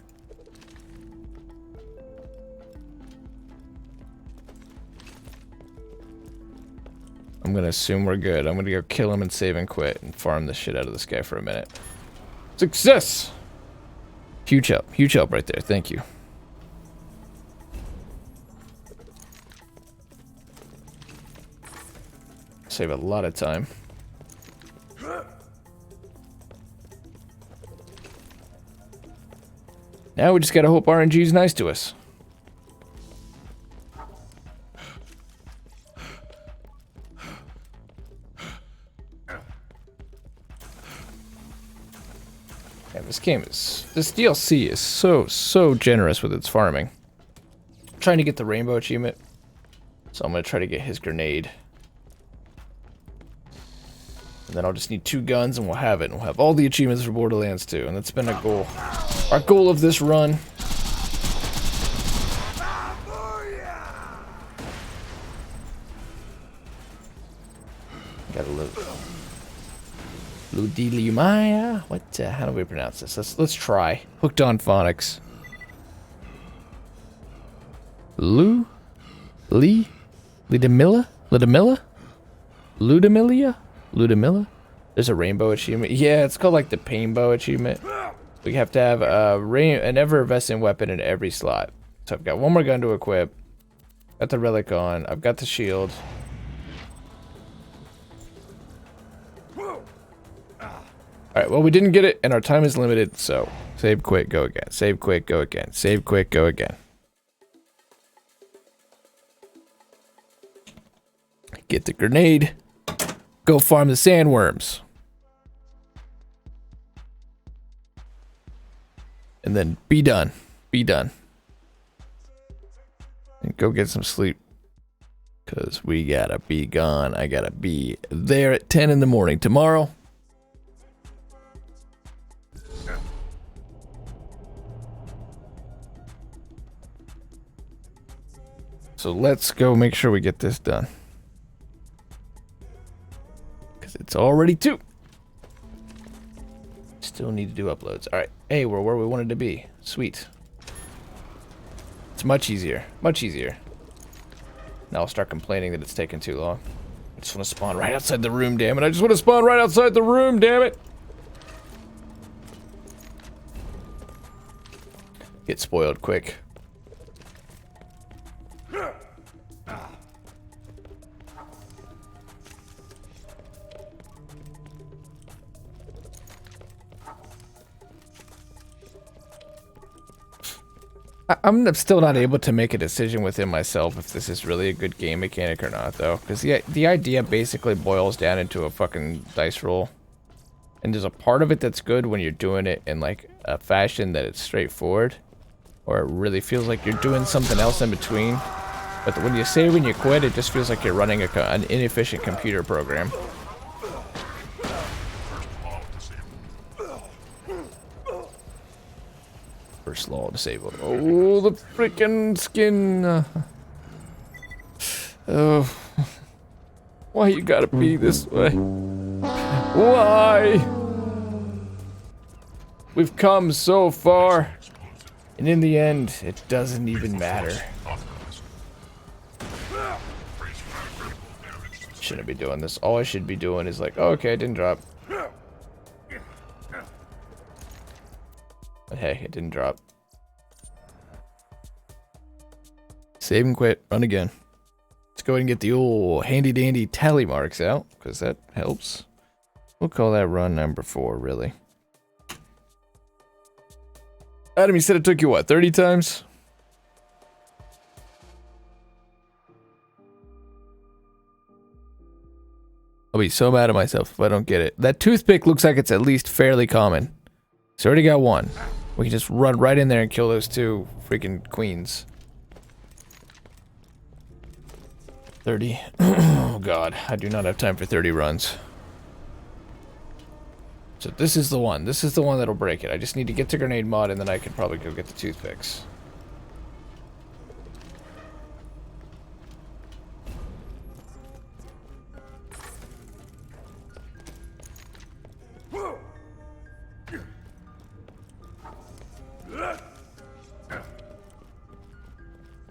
I'm gonna assume we're good. I'm gonna go kill him and save and quit and farm the shit out of this guy for a minute. Success! Huge help right there, thank you. Save a lot of time. Now we just gotta hope RNG is nice to us. Yeah, this DLC is so generous with its farming. I'm trying to get the rainbow achievement, so I'm gonna try to get his grenade. And then I'll just need 2 guns and we'll have it. And we'll have all the achievements for Borderlands 2. And that's been a goal. Our goal of this run. Got a little Ludiliumaya? What how do we pronounce this? Let's try. Hooked on phonics. Ludamilla? Ludamilla? There's a rainbow achievement. Yeah, it's called like the Painbow achievement. We have to have an effervescent weapon in every slot. So I've got 1 more gun to equip. Got the relic on. I've got the shield. Alright, well we didn't get it and our time is limited, so save, quit, go again. Save, quit, go again. Save, quit, go again. Get the grenade. Go farm the sandworms. And then be done. Be done. And go get some sleep. Because we gotta be gone. I gotta be there at 10 in the morning tomorrow. So let's go make sure we get this done. Because it's already 2. Still need to do uploads. Alright. Hey, we're where we wanted to be. Sweet. It's much easier. Much easier. Now I'll start complaining that it's taking too long. I just want to spawn right outside the room, damn it. I just want to spawn right outside the room, damn it. Get spoiled quick. I'm still not able to make a decision within myself if this is really a good game mechanic or not, though. Because the idea basically boils down into a fucking dice roll. And there's a part of it that's good when you're doing it in, like, a fashion that it's straightforward. Or it really feels like you're doing something else in between. But when you save and you quit, it just feels like you're running an inefficient computer program. First law disabled. Oh, the freaking skin. Oh. Why you gotta be this way? Why? We've come so far. And in the end, it doesn't even matter. Shouldn't be doing this. All I should be doing is like, oh, okay, it didn't drop. But hey, it didn't drop. Save and quit. Run again. Let's go ahead and get the old handy dandy tally marks out, because that helps. We'll call that run number 4, really. Adam, you said it took you, what, 30 times? I'll be so mad at myself if I don't get it. That toothpick looks like it's at least fairly common. So I already got 1. We can just run right in there and kill those 2 freaking queens. 30. Oh god, I do not have time for 30 runs. So this is the one. This is the one that'll break it. I just need to get to grenade mod and then I can probably go get the toothpicks.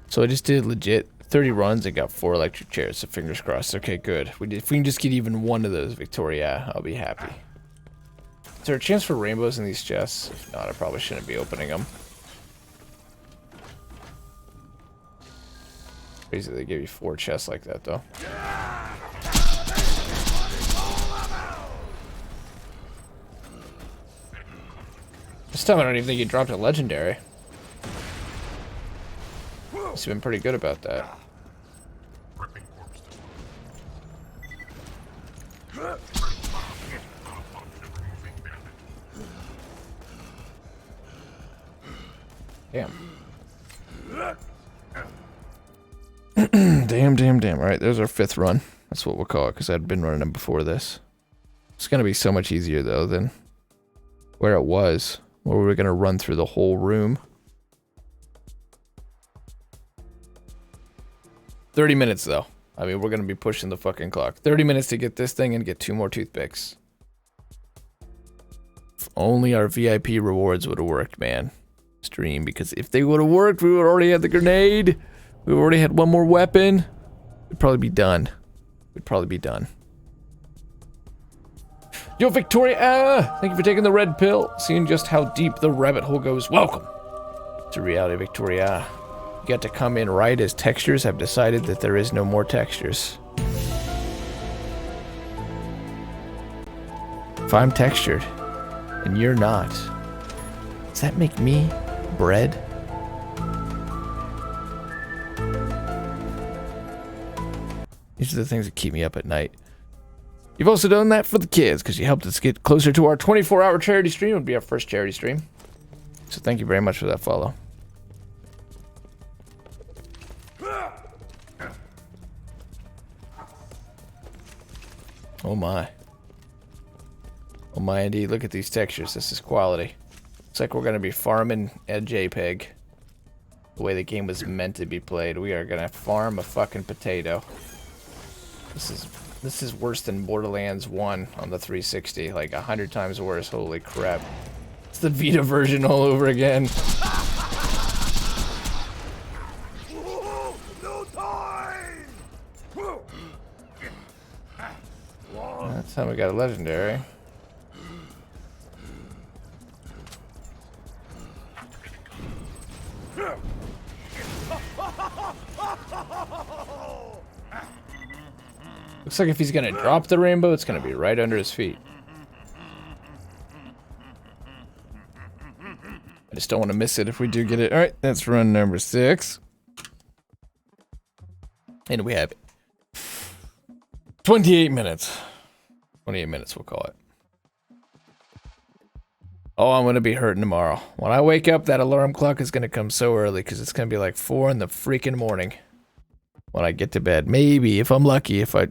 So I just did legit 30 runs and got 4 electric chairs, so fingers crossed. Okay, good. If we can just get even 1 of those, Victoria, I'll be happy. Is there a chance for rainbows in these chests? If not, I probably shouldn't be opening them. Crazy they give you 4 chests like that, though. This time I don't even think you dropped a legendary. He's been pretty good about that. Damn. Damn. Alright, there's our 5th run. That's what we'll call it, because I'd been running them before this. It's going to be so much easier, though, than where it was, where we were going to run through the whole room. 30 minutes, though. I mean, we're going to be pushing the fucking clock. 30 minutes to get this thing and get 2 more toothpicks. If only our VIP rewards would have worked, man. Stream, because if they would have worked, we would already have the grenade. We already had 1 more weapon. We'd probably be done. Yo, Victoria! Thank you for taking the red pill. Seeing just how deep the rabbit hole goes. Welcome to reality, Victoria. You got to come in right as textures have decided that there is no more textures. If I'm textured, and you're not, does that make me bread? These are the things that keep me up at night. You've also done that for the kids, because you helped us get closer to our 24-hour charity stream. It would be our first charity stream. So thank you very much for that follow. Oh my. Oh my indeed, look at these textures. This is quality. Looks like we're going to be farming a JPEG. the way the game was meant to be played. We are gonna farm a fucking potato. This is worse than Borderlands 1 on the 360, like 100 times worse. Holy crap. It's the Vita version all over again. That's how we got a legendary. Looks like if he's gonna drop the rainbow, it's gonna be right under his feet. I just don't want to miss it if we do get it. Alright, that's run number 6. And we have 28 minutes. 28 minutes, we'll call it. Oh, I'm gonna be hurting tomorrow. When I wake up, that alarm clock is gonna come so early because it's gonna be like 4 in the freaking morning when I get to bed. Maybe, if I'm lucky, if I...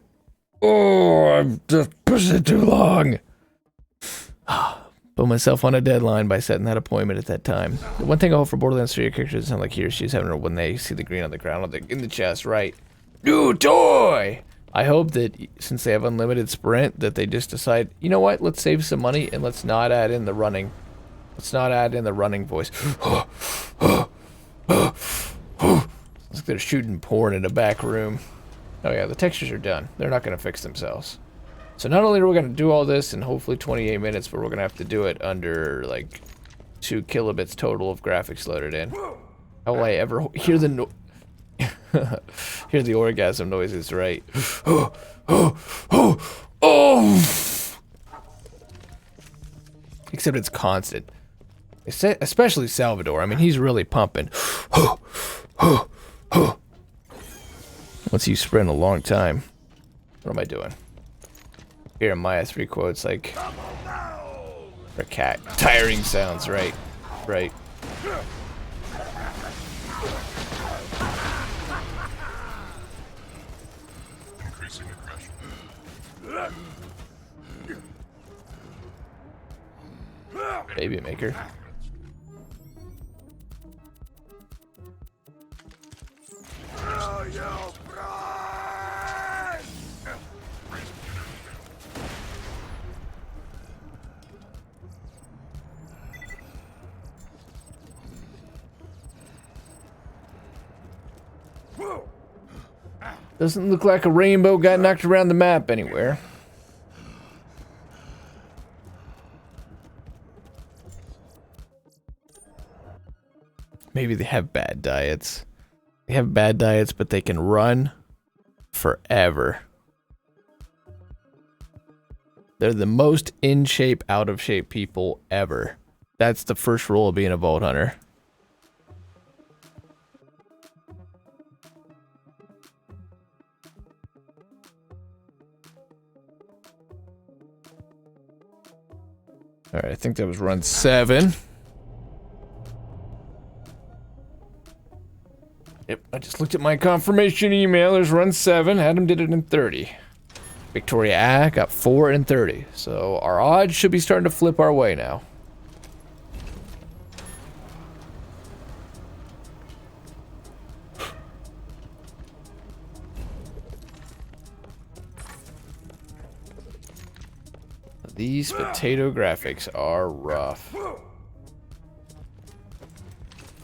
Oh, I'm just pushing it too long. Put myself on a deadline by setting that appointment at that time. The one thing I hope for Borderlands 3, your character doesn't sound like he or she's having when they see the green on the ground, in the chest, right? New toy! I hope that since they have unlimited sprint, that they just decide, you know what, let's save some money and let's not add in the running. Let's not add in the running voice. It's like they're shooting porn in a back room. Oh yeah, the textures are done. They're not going to fix themselves. So not only are we going to do all this in hopefully 28 minutes, but we're going to have to do it under like 2 kilobits total of graphics loaded in. How will I ever hear the hear the orgasm noises, right? Except it's constant. Especially Salvador. I mean, he's really pumping. Once you sprint a long time. What am I doing? Here in Maya 3 quotes like for a cat. Tiring sounds, right? Right. Increasing aggression. Baby maker. Doesn't look like a rainbow got knocked around the map anywhere. Maybe they have bad diets. They have bad diets, but they can run forever. They're the most in shape, out of shape people ever. That's the first rule of being a Vault Hunter. Alright, I think that was run 7. Yep, I just looked at my confirmation email. There's run 7. Adam did it in 30. Victoria got 4 in 30. So our odds should be starting to flip our way now. These potato graphics are rough.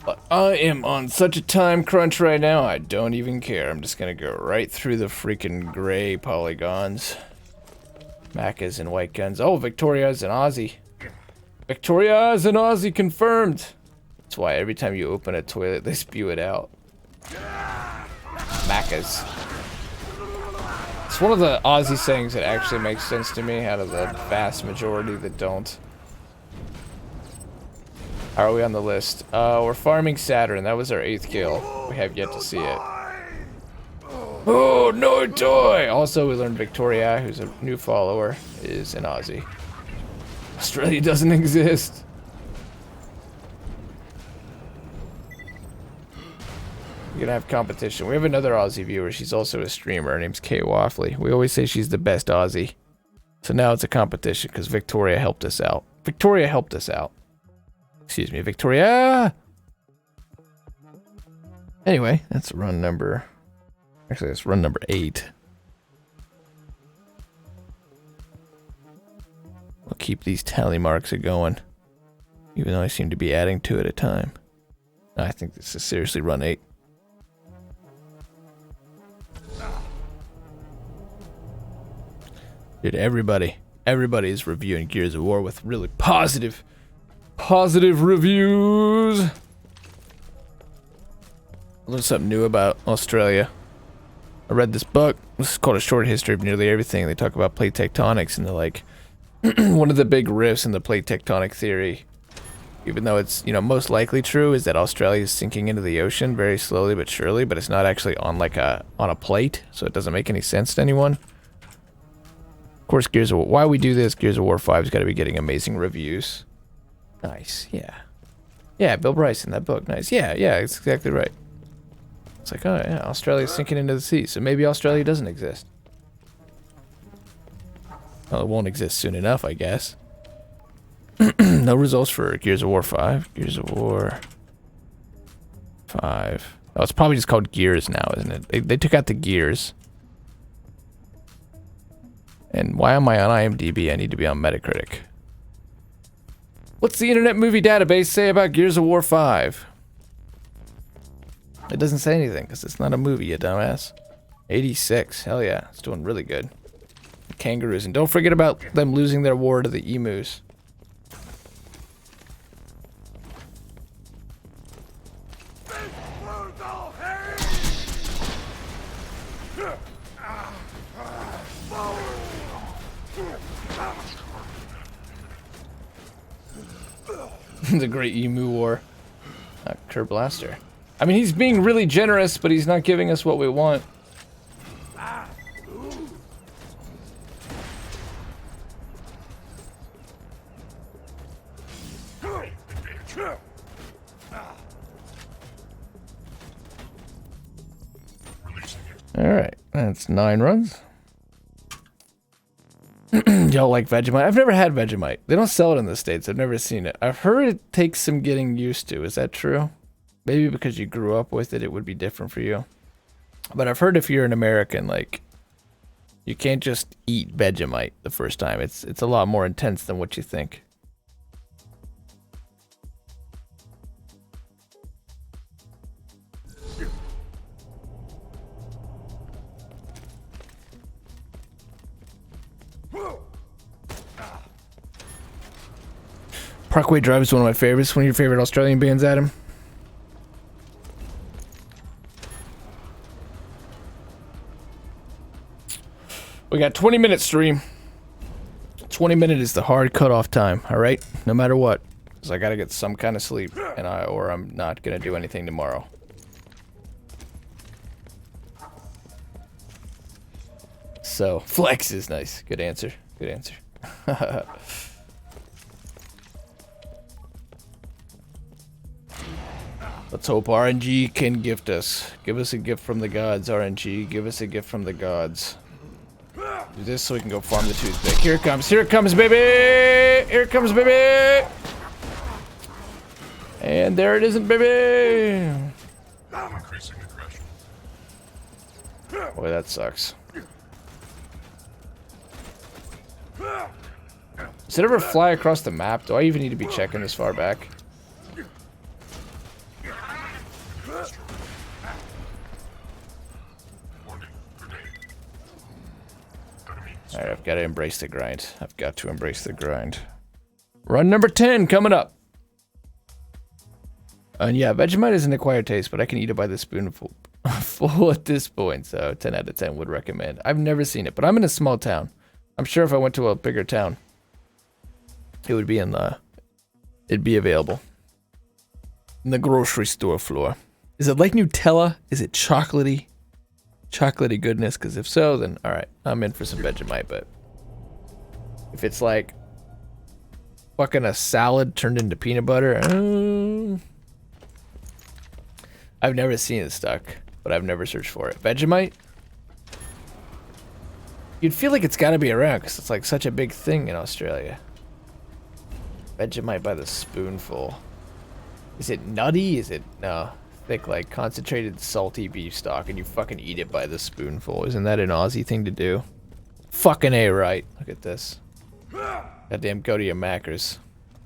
But I am on such a time crunch right now, I don't even care. I'm just gonna go right through the freaking gray polygons. Macas and white guns. Oh, Victoria's an Aussie. Victoria's an Aussie confirmed. That's why every time you open a toilet, they spew it out. Macas. It's one of the Aussie sayings that actually makes sense to me out of the vast majority that don't. How are we on the list? We're farming Saturn. That was our 8th kill. We have yet to see it. Oh, no toy! Also, we learned Victoria, who's a new follower, is an Aussie. Australia doesn't exist. We're gonna have competition. We have another Aussie viewer. She's also a streamer. Her name's Kay Waffley. We always say she's the best Aussie. So now it's a competition because Victoria helped us out. Victoria helped us out. Excuse me, Victoria! Anyway, that's run number... Actually, that's run number 8. I'll keep these tally marks going, even though I seem to be adding 2 at a time. I think this is seriously run 8. Dude, everybody is reviewing Gears of War with really positive reviews. I learned something new about Australia. I read this book. This is called A Short History of Nearly Everything. They talk about plate tectonics, and they're like, one of the big rifts in the plate tectonic theory, even though it's, you know, most likely true, is that Australia is sinking into the ocean very slowly but surely, but it's not actually on like on a plate, so it doesn't make any sense to anyone. Of course, Gears of War, why we do this, Gears of War 5's got to be getting amazing reviews. Nice, yeah. Yeah, Bill Bryson, that book, nice. Yeah, it's exactly right. It's like, oh yeah, Australia's sinking into the sea, so maybe Australia doesn't exist. Well, it won't exist soon enough, I guess. No results for Gears of War 5. Gears of War 5. Oh, it's probably just called Gears now, isn't it? They took out the Gears. And why am I on IMDb? I need to be on Metacritic. What's the Internet Movie Database say about Gears of War 5? It doesn't say anything, because it's not a movie, you dumbass. 86. Hell yeah. It's doing really good. Kangaroos. And don't forget about them losing their war to the emus. The Great Emu War. Kerr Blaster. I mean, he's being really generous, but he's not giving us what we want. Alright, that's 9 runs. Y'all like Vegemite? I've never had Vegemite. They don't sell it in the States. I've never seen it. I've heard it takes some getting used to. Is that true? Maybe because you grew up with it, it would be different for you. But I've heard if you're an American, like, you can't just eat Vegemite the first time. It's a lot more intense than what you think. Parkway Drive is one of my favorites. One of your favorite Australian bands, Adam? We got 20-minute stream. 20-minute is the hard cutoff time, alright? No matter what. Because I gotta get some kind of sleep, or I'm not gonna do anything tomorrow. So, flex is nice. Good answer. Good answer. Let's hope RNG can gift us. Give us a gift from the gods, RNG. Give us a gift from the gods. Do this so we can go farm the toothpick. Here it comes. Here it comes, baby! Here it comes, baby! And there it isn't, baby! Boy, that sucks. Does it ever fly across the map? Do I even need to be checking this far back? Alright, I've got to embrace the grind. I've got to embrace the grind. Run number 10 coming up. And yeah, Vegemite is an acquired taste, but I can eat it by the spoonful full at this point, so 10 out of 10 would recommend. I've never seen it, but I'm in a small town. I'm sure if I went to a bigger town, it would be in the... It'd be available. In the grocery store floor. Is it like Nutella? Is it chocolatey? Chocolatey goodness, because if so, then alright, I'm in for some Vegemite, but if it's like fucking a salad turned into peanut butter, I've never seen it stuck, but I've never searched for it. Vegemite? You'd feel like it's gotta be around, because it's like such a big thing in Australia. Vegemite by the spoonful. Is it nutty? Is it, no, thick, like, concentrated salty beef stock and you fucking eat it by the spoonful. Isn't that an Aussie thing to do? Fucking A right. Look at this. Goddamn, go to your Mackers.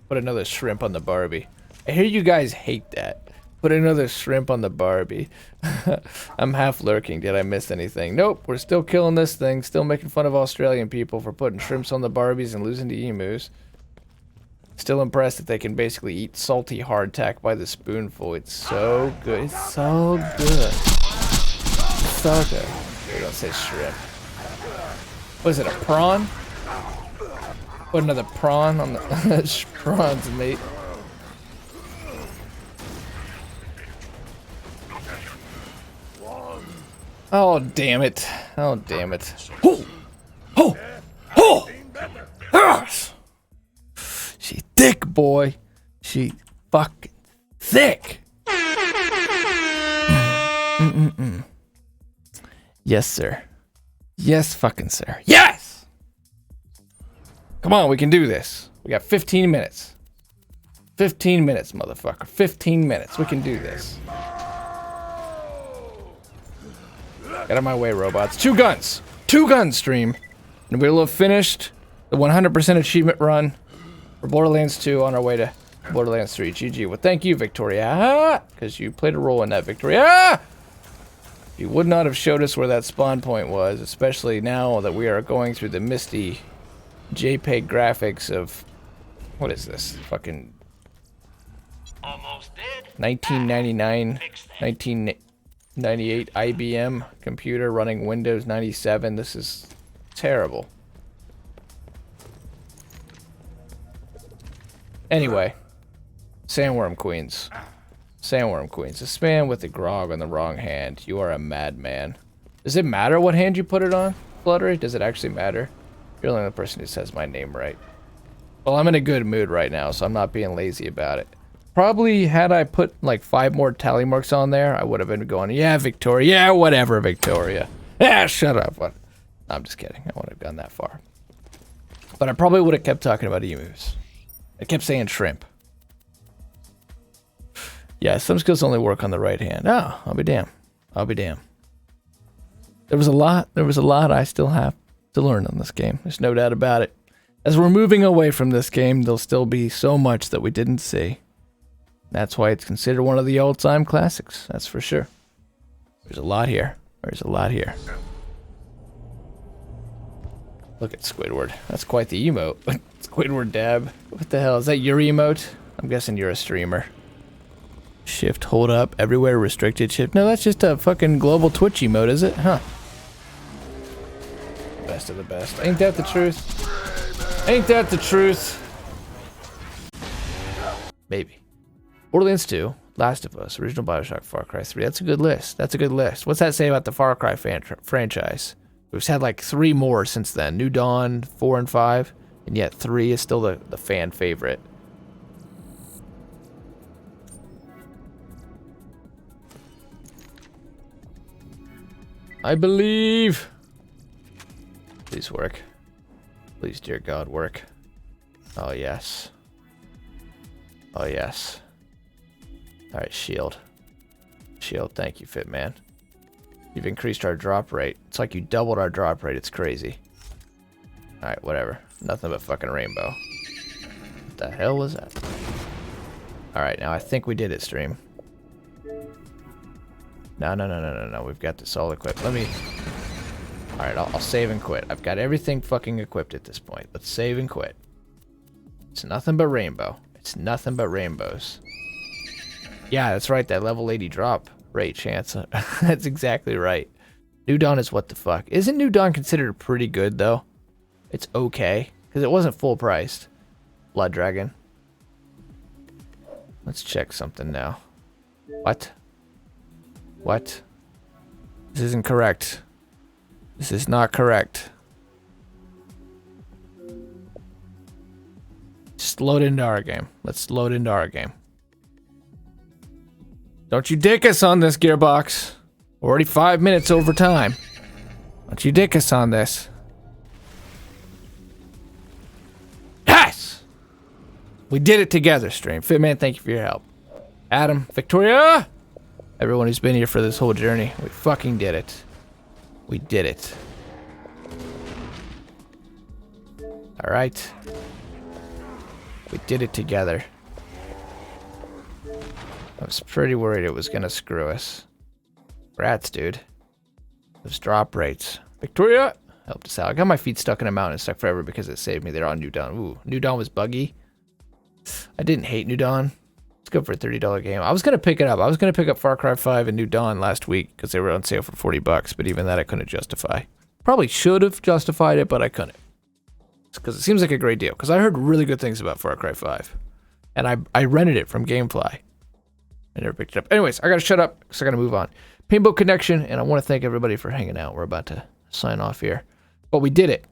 Put another shrimp on the Barbie. I hear you guys hate that. Put another shrimp on the Barbie. I'm half lurking. Did I miss anything? Nope, we're still killing this thing. Still making fun of Australian people for putting shrimps on the Barbies and losing to emus. Still impressed that they can basically eat salty hardtack by the spoonful. It's so good. It's so good. It's so good. They don't say shrimp. What is it, a prawn? Put another prawn on the prawns, mate. Oh, damn it. Oh, damn it. Oh! Oh! Oh! Yes! She thick, boy. She fucking thick. Yes, sir. Yes, fucking sir. Yes! Come on, we can do this. We got 15 minutes. 15 minutes, motherfucker. 15 minutes. We can do this. Get out of my way, robots. 2 guns! 2 guns, stream. And we'll have finished the 100% achievement run for Borderlands 2 on our way to Borderlands 3. GG. Well, thank you, Victoria. Because you played a role in that, Victoria. You would not have showed us where that spawn point was, especially now that we are going through the misty JPEG graphics of... What is this? Fucking... Almost dead. 1999... 1998 IBM computer running Windows 97. This is terrible. Anyway, Sandworm Queens. Sandworm Queens. This man with the grog on the wrong hand. You are a madman. Does it matter what hand you put it on, Fluttery? Does it actually matter? You're the only person who says my name right. Well, I'm in a good mood right now, so I'm not being lazy about it. Probably had I put like 5 more tally marks on there, I would have been going, yeah, Victoria, yeah, whatever, Victoria. Yeah, shut up. What? I'm just kidding. I wouldn't have gone that far. But I probably would have kept talking about emus. I kept saying shrimp. Yeah, some skills only work on the right hand. Oh, I'll be damned. I'll be damned. There was a lot I still have to learn on this game. There's no doubt about it. As we're moving away from this game, there'll still be so much that we didn't see. That's why it's considered one of the all-time classics. That's for sure. There's a lot here. There's a lot here. Look at Squidward. That's quite the emote. Squidward dab. What the hell? Is that your emote? I'm guessing you're a streamer. Shift, hold up, everywhere, restricted shift. No, that's just a fucking global Twitch emote, is it? Huh. Best of the best. Ain't that the truth? Ain't that the truth? Maybe. Borderlands 2, Last of Us, original Bioshock, Far Cry 3. That's a good list. That's a good list. What's that say about the Far Cry franchise? We've had like 3 more since then. New Dawn, 4 and 5, and yet 3 is still the fan favorite. I believe. Please work. Please, dear God, work. Oh, yes. Oh, yes. Alright, shield. Shield, thank you, Fitman. You've increased our drop rate. It's like you doubled our drop rate. It's crazy. Alright, whatever. Nothing but fucking rainbow. What the hell was that? Alright, now I think we did it, stream. No. We've got this all equipped. Let me... Alright, I'll save and quit. I've got everything fucking equipped at this point. Let's save and quit. It's nothing but rainbow. It's nothing but rainbows. Yeah, that's right. That level 80 drop rate chance. That's exactly right. New Dawn is what the fuck. Isn't New Dawn considered pretty good, though? It's okay. Because it wasn't full priced. Blood Dragon. Let's check something now. What? What? This isn't correct. This is not correct. Just load into our game. Let's load into our game. Don't you dick us on this, Gearbox. We're already 5 minutes over time. Don't you dick us on this. Yes! We did it together, stream. Fitman, thank you for your help. Adam, Victoria! Everyone who's been here for this whole journey. We fucking did it. We did it. Alright. We did it together. I was pretty worried it was gonna screw us. Rats, dude. Those drop rates. Victoria! Helped us out. I got my feet stuck in a mountain stuck forever because it saved me. They're on New Dawn. Ooh, New Dawn was buggy. I didn't hate New Dawn. Let's go for a $30 game. I was going to pick it up. I was going to pick up Far Cry 5 and New Dawn last week because they were on sale for $40, but even that I couldn't justify. Probably should have justified it, but I couldn't. Because it seems like a great deal. Because I heard really good things about Far Cry 5. And I rented it from Gamefly. I never picked it up. Anyways, I got to shut up because I got to move on. Paintboat Connection, and I want to thank everybody for hanging out. We're about to sign off here. But we did it.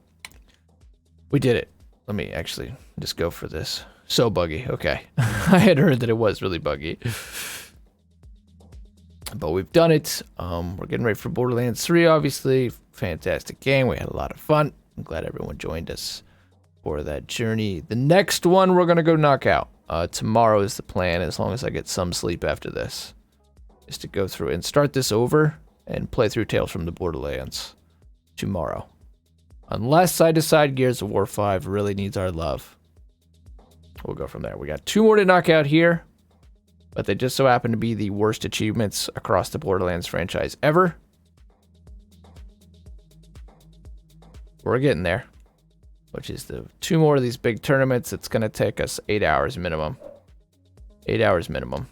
We did it. Let me actually just go for this. So buggy. Okay. I had heard that it was really buggy. But we've done it. We're getting ready for Borderlands 3, obviously. Fantastic game. We had a lot of fun. I'm glad everyone joined us for that journey. The next one we're going to go knock out. Tomorrow is the plan, as long as I get some sleep after this. Is to go through and start this over and play through Tales from the Borderlands tomorrow. Unless I decide Gears of War 5 really needs our love. We'll go from there. We got 2 more to knock out here, but they just so happen to be the worst achievements across the Borderlands franchise ever. We're getting there, which is the 2 more of these big tournaments. It's going to take us 8 hours minimum. 8 hours minimum.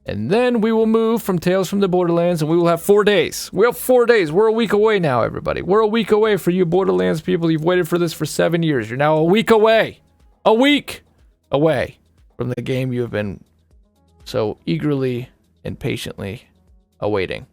And then we will move from Tales from the Borderlands, and we will have 4 days. We have 4 days. We're a week away now, everybody. We're a week away for you Borderlands people. You've waited for this for 7 years. You're now a week away. A week away from the game you have been so eagerly and patiently awaiting.